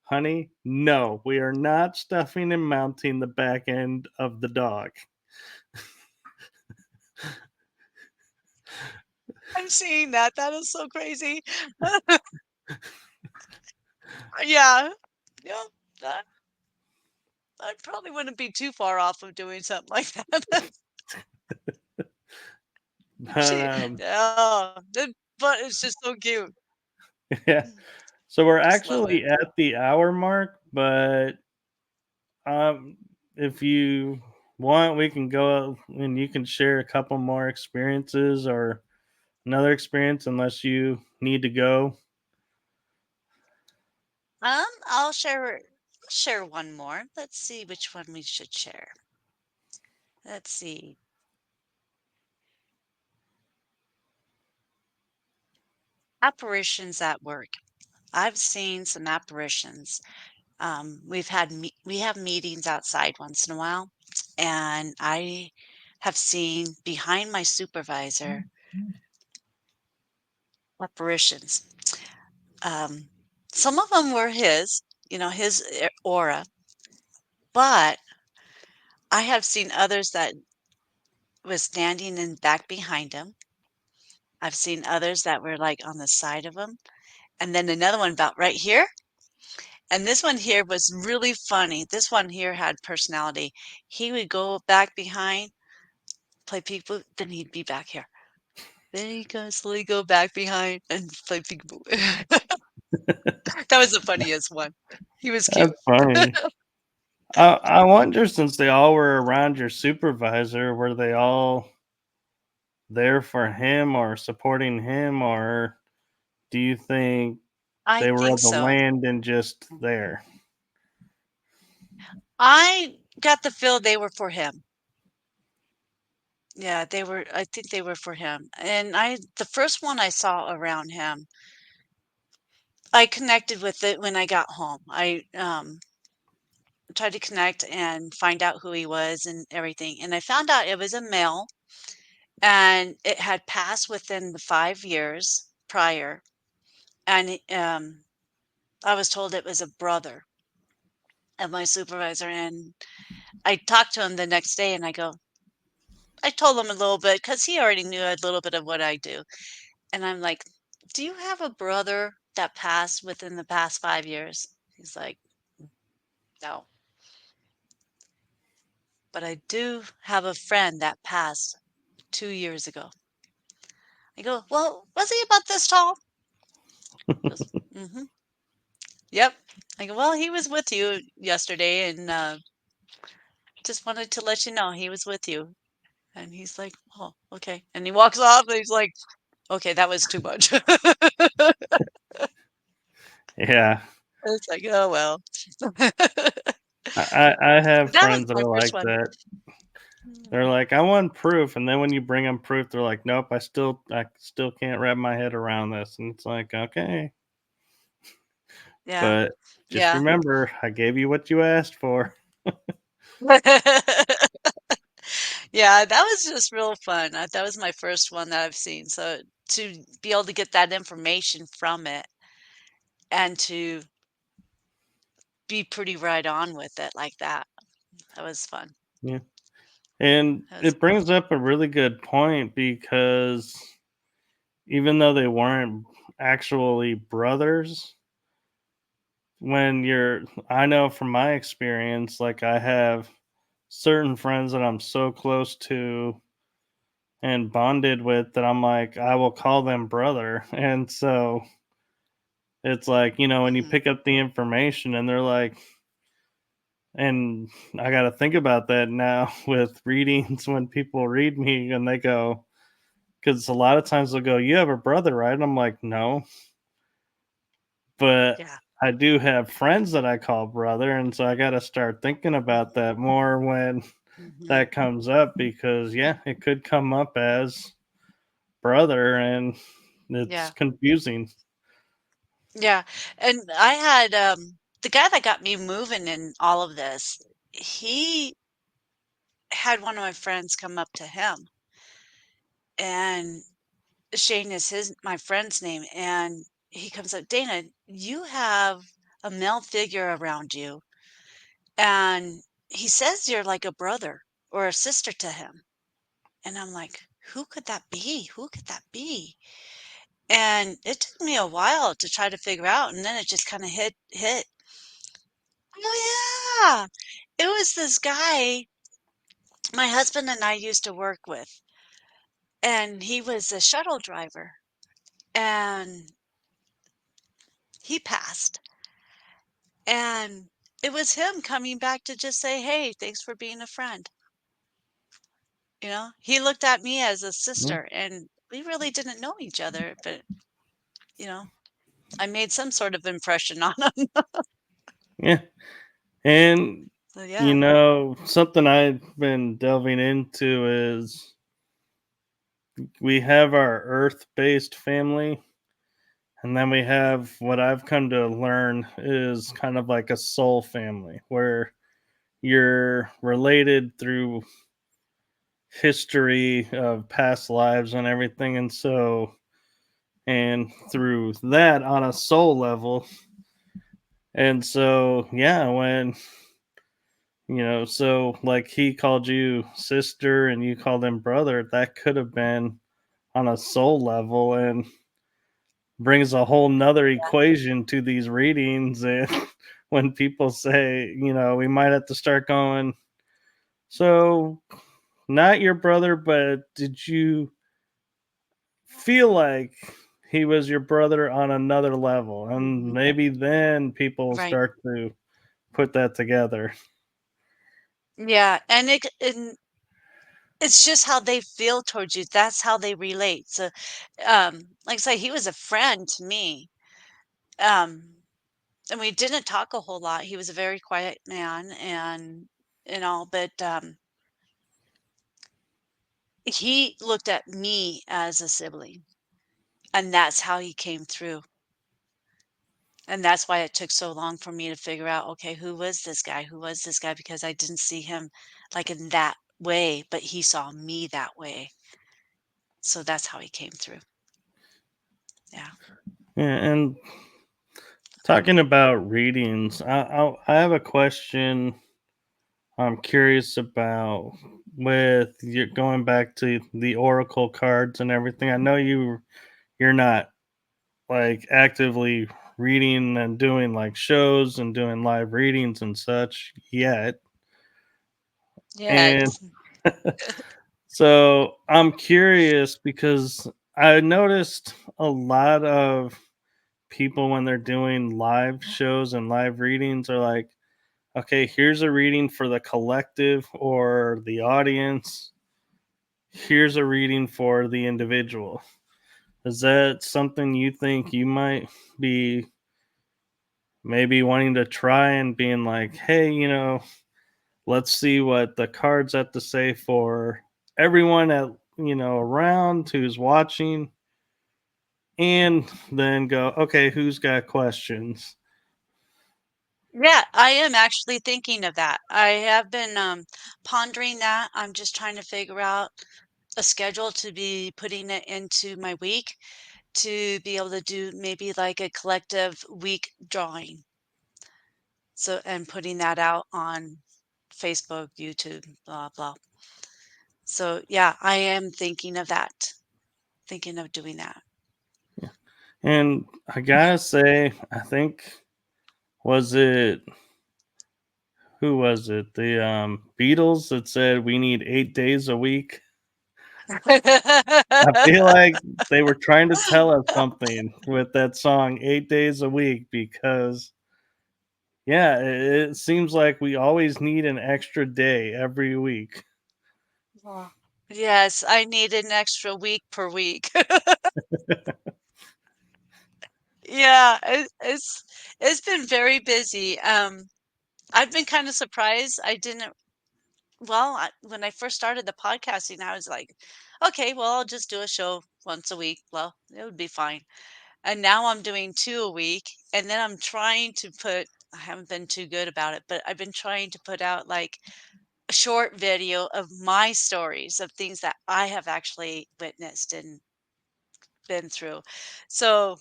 "Honey, no, we are not stuffing and mounting the back end of the dog." I'm seeing that. That is so crazy. Yeah. Yeah. That I probably wouldn't be too far off of doing something like that. But She oh, the butt is just so cute. yeah. So we're Just love actually it. at the hour mark, but Um, if you want, we can go and you can share a couple more experiences or another experience, unless you need to go. I'll share one more. Let's see which one we should share. Let's see. Apparitions at work. I've seen some apparitions. We have meetings outside once in a while, and I have seen behind my supervisor apparitions. Um, some of them were his aura, but I have seen others that was standing in back behind him. I've seen others that were like on the side of him, and then another one about right here. And this one here was really funny. This one here had personality. He would go back behind, play peekaboo, then he'd be back here. Then he'd go slowly go back behind and play peekaboo. That was the funniest one. He was That's cute. funny. I wonder, since they all were around your supervisor, were they all there for him or supporting him, or do you think I they were think of the so. land and just there? I got the feel they were for him. Yeah, I think they were for him. And the first one I saw around him, I connected with it when I got home. I tried to connect and find out who he was and everything. And I found out it was a male and it had passed within the 5 years prior. And I was told it was a brother of my supervisor. And I talked to him the next day and I told him a little bit because he already knew a little bit of what I do. And I'm like, "Do you have a brother that passed within the past 5 years?" He's like, "No, but I do have a friend that passed 2 years ago." I go, "Well, was he about this tall?" He goes, "Mhm. Yep." I go, "Well, he was with you yesterday and, just wanted to let you know he was with you." And he's like, "Oh, okay." And he walks off and he's like, "Okay, that was too much." Yeah. It's like, "Oh, well." I have That was friends that my are first like one. that. They're Mm. like, "I want proof," and then when you bring them proof, they're like, "Nope, I still can't wrap my head around this." And it's like, "Okay, Yeah. but just Yeah. remember, I gave you what you asked for." Yeah, that was just real fun. That was my first one that I've seen. So to be able to get that information from it and to be pretty right on with it like that, that was fun. Yeah. And That was it brings up a really good point because even though they weren't actually brothers, when you're I know from my experience, like I have certain friends that I'm so close to and bonded with that I'm like, I will call them brother. And so it's like, when you mhm, pick up the information and they're like, and I got to think about that now with readings when people read me and they go, because a lot of times they'll go, "You have a brother, right?" And I'm like, "No, but yeah. I do have friends that I call brother." And so I got to start thinking about that more when Mhm, that comes up because, yeah, it could come up as brother and it's yeah. confusing. Yeah. And I had the guy that got me moving in all of this, he had one of my friends come up to him and Shane is my friend's name, and he comes up, "Dana, you have a male figure around you, and he says you're like a brother or a sister to him." And I'm like, "Who could that be? Who could that be?" And it took me a while to try to figure out, and then it just kind of hit. Oh yeah, it was this guy my husband and I used to work with, and he was a shuttle driver, and he passed. And it was him coming back to just say, "Hey, thanks for being a friend." You know, he looked at me as a Yeah. sister and we really didn't know each other, but you know, I made some sort of impression on him. Yeah. And, So yeah. something I've been delving into is we have our earth based family. And then we have what I've come to learn is kind of like a soul family where you're related through history of past lives and everything. And so, and through that on a soul level. And so, yeah, so like he called you sister and you called him brother, that could have been on a soul level and brings a whole nother equation to these readings. And when people say, we might have to start going, so not your brother, but did you feel like he was your brother on another level? And Mhm. maybe then people will Right. start to put that together. Yeah, and it's just how they feel towards you. That's how they relate. So, like I say, he was a friend to me. Um, and we didn't talk a whole lot. He was a very quiet man and all, but he looked at me as a sibling, and that's how he came through. And that's why it took so long for me to figure out, okay, who was this guy? Who was this guy? Because I didn't see him like in that way, but he saw me that way. So that's how he came through. Yeah. Yeah, and talking about readings, I have a question I'm curious about with you going back to the oracle cards and everything. I know you're not like actively reading and doing like shows and doing live readings and such yet. Yeah. And so I'm curious because I noticed a lot of people when they're doing live shows and live readings are like, okay, here's a reading for the collective or the audience. Here's a reading for the individual. Is that something you think you might be maybe wanting to try and being like, hey, let's see what the cards have to say for everyone at, around who's watching, and then go, okay, who's got questions? Yeah, I am actually thinking of that. I have been pondering that. I'm just trying to figure out a schedule to be putting it into my week to be able to do maybe like a collective week drawing. So, and putting that out on Facebook, YouTube, blah, blah. So, yeah, I am thinking of that, thinking of doing that. Yeah. And I gotta say, I think, was it, who was it? The Beatles that said we need 8 days a week. I feel like they were trying to tell us something with that song 8 days a week because yeah, it seems like we always need an extra day every week. Well, yes, I need an extra week per week. Yeah, it's been very busy. I've been kind of surprised. I didn't, well, when I first started the podcasting, I was like, okay, well, I'll just do a show once a week. Well, it would be fine. And now I'm doing two a week. And then I'm trying to put, I haven't been too good about it, but I've been trying to put out like a short video of my stories of things that I have actually witnessed and been through. So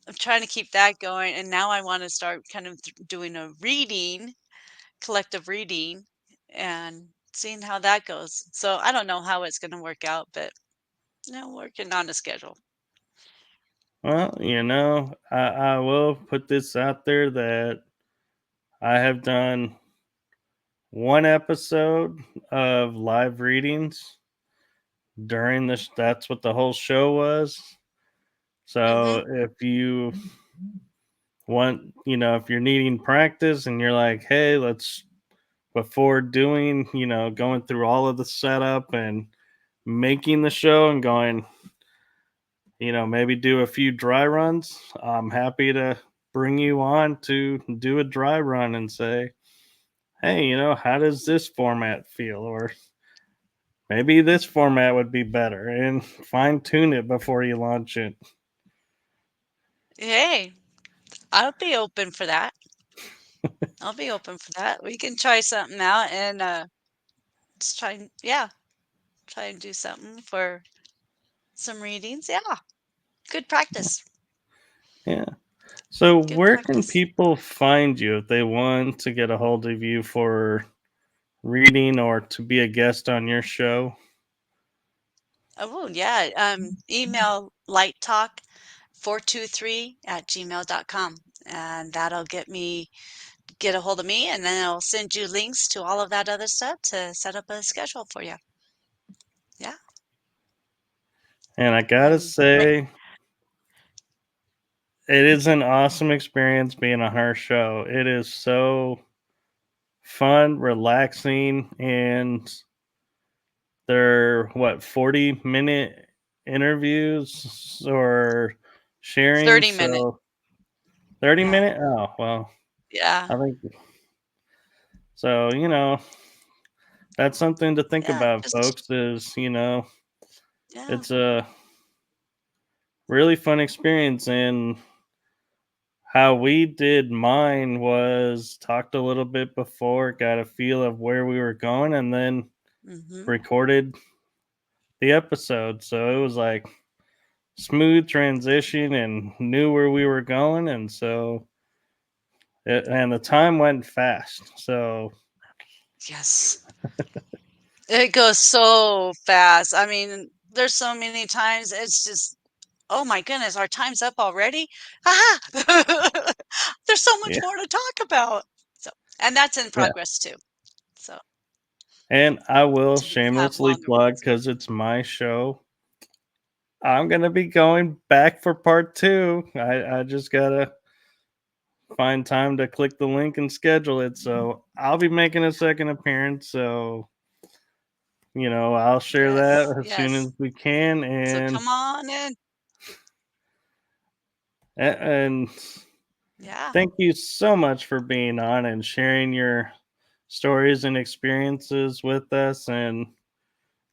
I'm trying to keep that going. And now I want to start kind of doing a reading, collective reading, and seeing how that goes. So I don't know how it's going to work out, but working on a schedule. Well, I will put this out there that I have done one episode of live readings during this. That's what the whole show was. Hmm. So if you want, if you're needing practice and you're like, hey, let's, before doing, going through all of the setup and making the show and going, maybe do a few dry runs, I'm happy to bring you on to do a dry run and say, hey, how does this format feel? Or maybe this format would be better, and fine tune it before you launch it. Hey, I'll be open for that. I'll be open for that. We can try something out and just try, yeah, try and do something for some readings. Yeah, good practice. Yeah. So, Good where can practice. people find you if they want to get a hold of you for reading or to be a guest on your show? Oh, yeah. Email lighttalk423 at gmail.com. And that'll get a hold of me, and then I'll send you links to all of that other stuff to set up a schedule for you. Yeah. And I gotta And right. say, it is an awesome experience being on her show. It is so fun, relaxing, and they're what, 40-minute interviews or sharing. 30 minute. So 30 Yeah. minute? Oh, well, Yeah. I think so, that's something to think Yeah. about, Just folks, is, yeah. it's a really fun experience. And how we did mine was talked a little bit before, got a feel of where we were going, and then Mhm. recorded the episode. So it was like smooth transition and knew where we were going. And and the time went fast. So, Yes. It goes so fast. I mean, there's so many times it's just, "Oh my goodness, our time's up already? Aha!" There's so much yeah. more to talk about. So and that's in Yeah. progress too. So, And I will have shamelessly longer plug, ones. because it's my show, I'm going to be going back for part two. I just got to find time to click the link and schedule it. So I'll be making a second appearance. So, I'll share Yes, that as soon as yes. we can. So And, come on in. and Yeah. thank you so much for being on and sharing your stories and experiences with us. And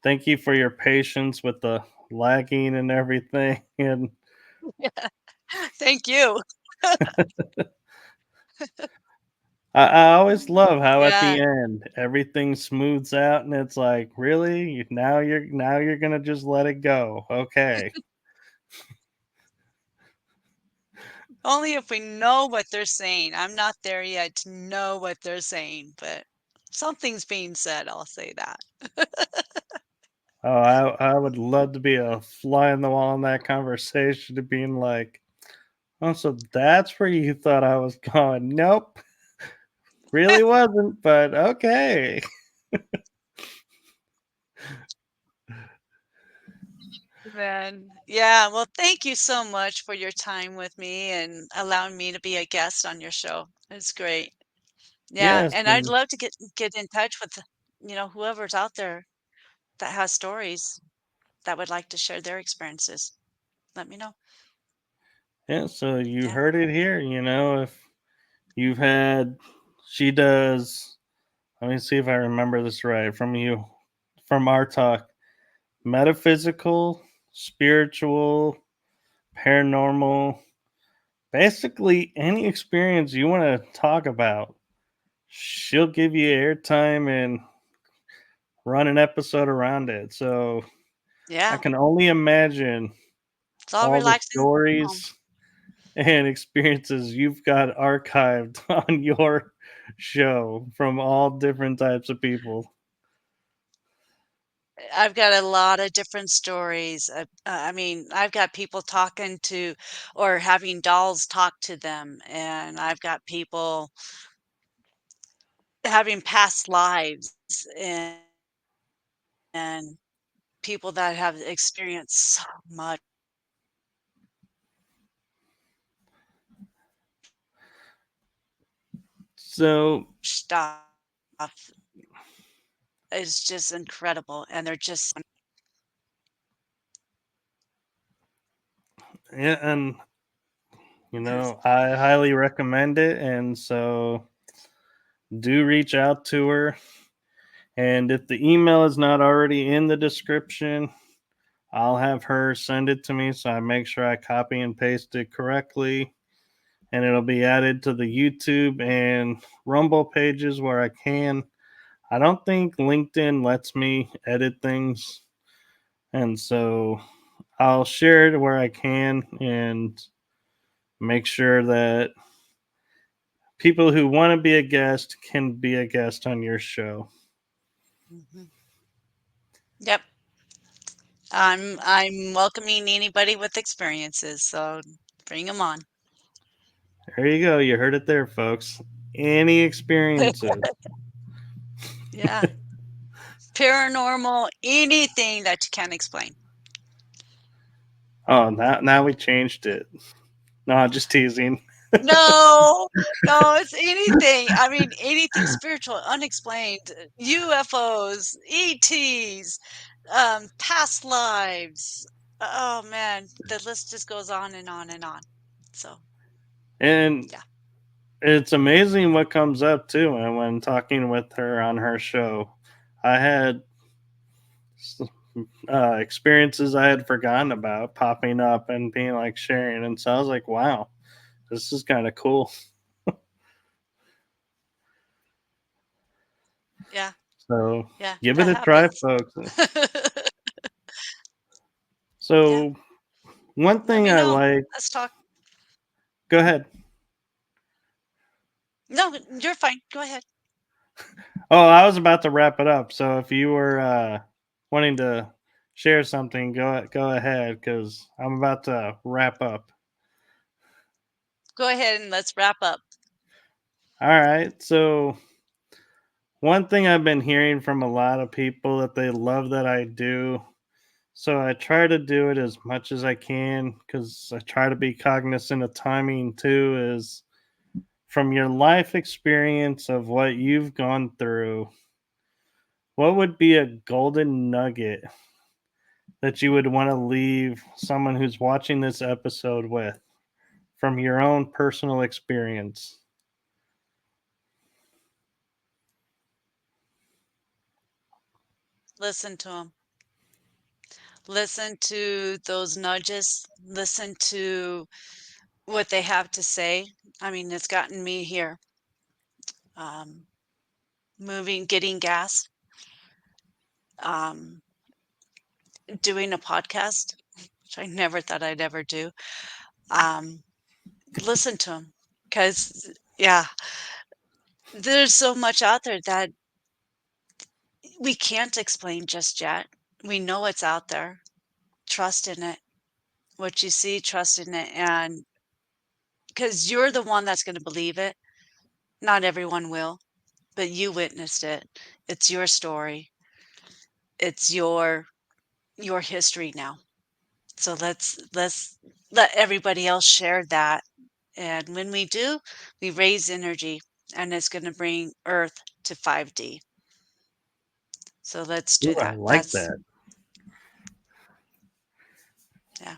thank you for your patience with the lagging and everything. And Thank you. I always love how at Yeah. the end everything smooths out, and it's like, really? Now you're gonna just let it go. Okay. Only if we know what they're saying. I'm not there yet to know what they're saying, but something's being said, I'll say that. Oh, I would love to be a fly on the wall in that conversation, to being like, oh, so that's where you thought I was going. Nope, really wasn't, but okay. Man, yeah, well, thank you so much for your time with me and allowing me to be a guest on your show. It's great. Yeah, Yes, and I'd and love to get in touch with, whoever's out there that has stories that would like to share their experiences. Let me know. yeah, so you Yeah. heard it here, if you've had she does, let me see if I remember this right from our talk. Metaphysical, spiritual, paranormal, basically any experience you want to talk about. She'll give you airtime and run an episode around it. So I Yeah. can only imagine It's all all the relaxing and calm. stories and experiences you've got archived on your show from all different types of people. I've got a lot of different stories. I mean, I've got people talking to or having dolls talk to them, and I've got people having past lives and people that have experienced so much So, stuff. It's just incredible, and they're just yeah, and because I highly recommend it. And so do reach out to her. And if the email is not already in the description, I'll have her send it to me so I make sure I copy and paste it correctly. And it'll be added to the YouTube and Rumble pages where I can. I don't think LinkedIn lets me edit things. And so I'll share it where I can and make sure that people who want to be a guest can be a guest on your show. Mhm. Yep. I'm welcoming anybody with experiences, so bring them on. There you go. You heard it there, folks. Any experiences? Yeah. Paranormal, anything that you can't explain. Oh, now we changed it. No, just teasing. No, no, it's anything. I mean, anything spiritual, unexplained, UFOs, ETs, past lives. Oh man, the list just goes on and on and on. So, And Yeah. it's amazing what comes up too. And when talking with her on her show, I had experiences I had forgotten about popping up and being like sharing. And so I was like, wow, this is kind of cool. Yeah. So Yeah. give it That a try, happens. folks. Yeah. So one Let thing me I know. like, Let's talk. go ahead. No, you're fine. Go ahead. Oh, I was about to wrap it up. So if you were wanting to share something, go ahead because I'm about to wrap up. Go ahead and let's wrap up. All right. So one thing I've been hearing from a lot of people that they love that I do. So I try to do it as much as I can because I try to be cognizant of timing too. Is from your life experience of what you've gone through, what would be a golden nugget that you would want to leave someone who's watching this episode with from your own personal experience? Listen to them. Listen to those nudges. Listen to what they have to say. I mean, it's gotten me here. Um, moving, getting gas, um, doing a podcast, which I never thought I'd ever do. Um, listen to them because, yeah, there's so much out there that we can't explain just yet. We know it's out there. Trust in it. What you see, trust in it. And because you're the one that's going to believe it, not everyone will, but you witnessed it. It's your story. It's your history now. So let's let everybody else share that. And when we do, we raise energy and it's going to bring Earth to 5D. So let's do Ooh, I that. like that. Yeah,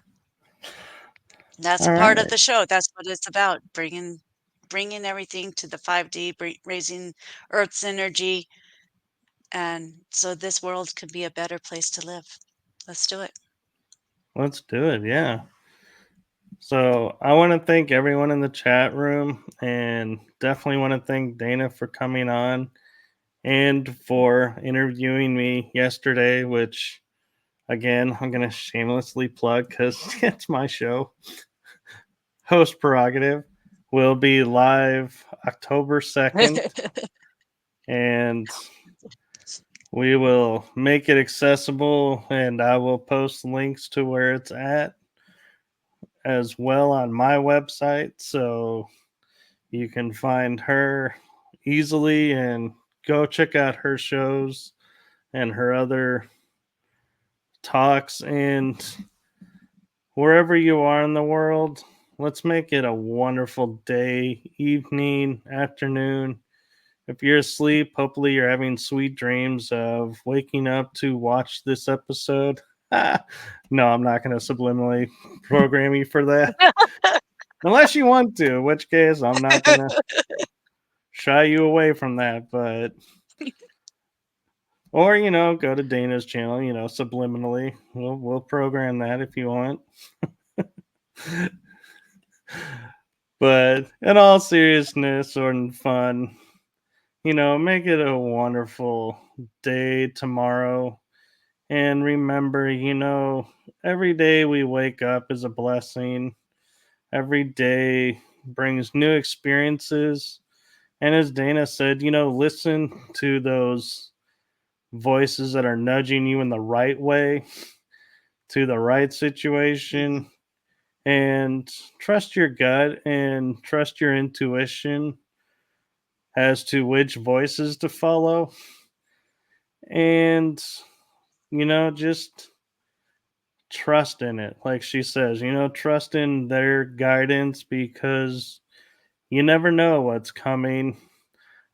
that's All part of right. the show. That's what it's about, bringing everything to the 5D, raising Earth's energy, and so this world could be a better place to live. Let's do it. Let's do it. Yeah. So I want to thank everyone in the chat room and definitely want to thank Dana for coming on and for interviewing me yesterday, which again, I'm going to shamelessly plug because it's my show. Host Prerogative will be live October 2nd, and we will make it accessible, and I will post links to where it's at as well on my website. So you can find her easily and go check out her shows and her other talks. And wherever you are in the world, let's make it a wonderful day, evening, afternoon. If you're asleep, hopefully you're having sweet dreams of waking up to watch this episode. No, I'm not going to subliminally program you for that. Unless you want to, in which case I'm not going to shy you away from that. But, or, go to Dana's channel, subliminally. We'll program that if you want. But in all seriousness or fun, make it a wonderful day tomorrow. And remember, every day we wake up is a blessing. Every day brings new experiences. And as Dana said, listen to those voices that are nudging you in the right way to the right Hmm. situation. And trust your gut and trust your intuition as to which voices to follow. And, just trust in it. Like she says, trust in their guidance because you never know what's coming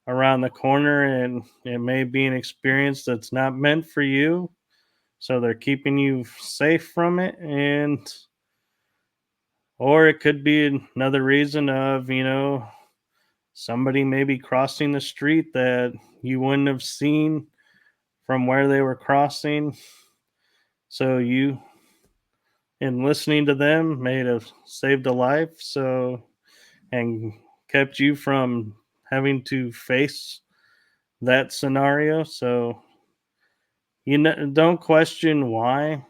around the corner and it may be an experience that's not meant for you. So they're keeping you safe from it. And Or it could be another reason of, somebody maybe crossing the street that you wouldn't have seen from where they were crossing. So you, in listening to them, may have saved a life. So, and kept you from having to face that scenario. So, don't question why,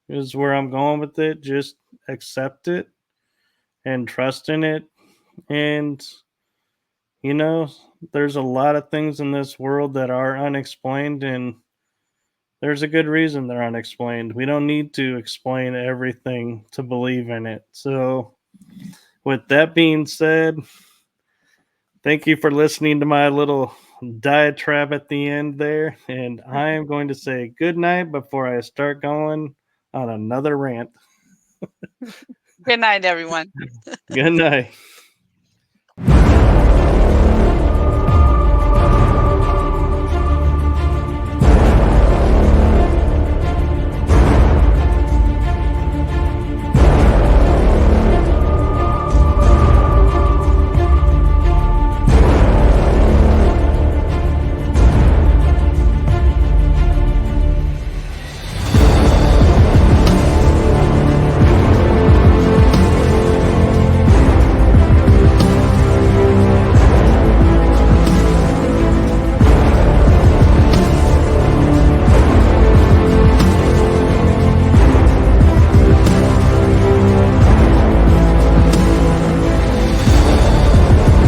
is where I'm going with it. Just accept it and trust in it. And, you know, there's a lot of things in this world that are unexplained, and there's a good reason they're unexplained. We don't need to explain everything to believe in it. So, with that being said, thank you for listening to my little diatribe at the end there. And I am going to say good night before I start going on another rant. Good night, everyone. Good night.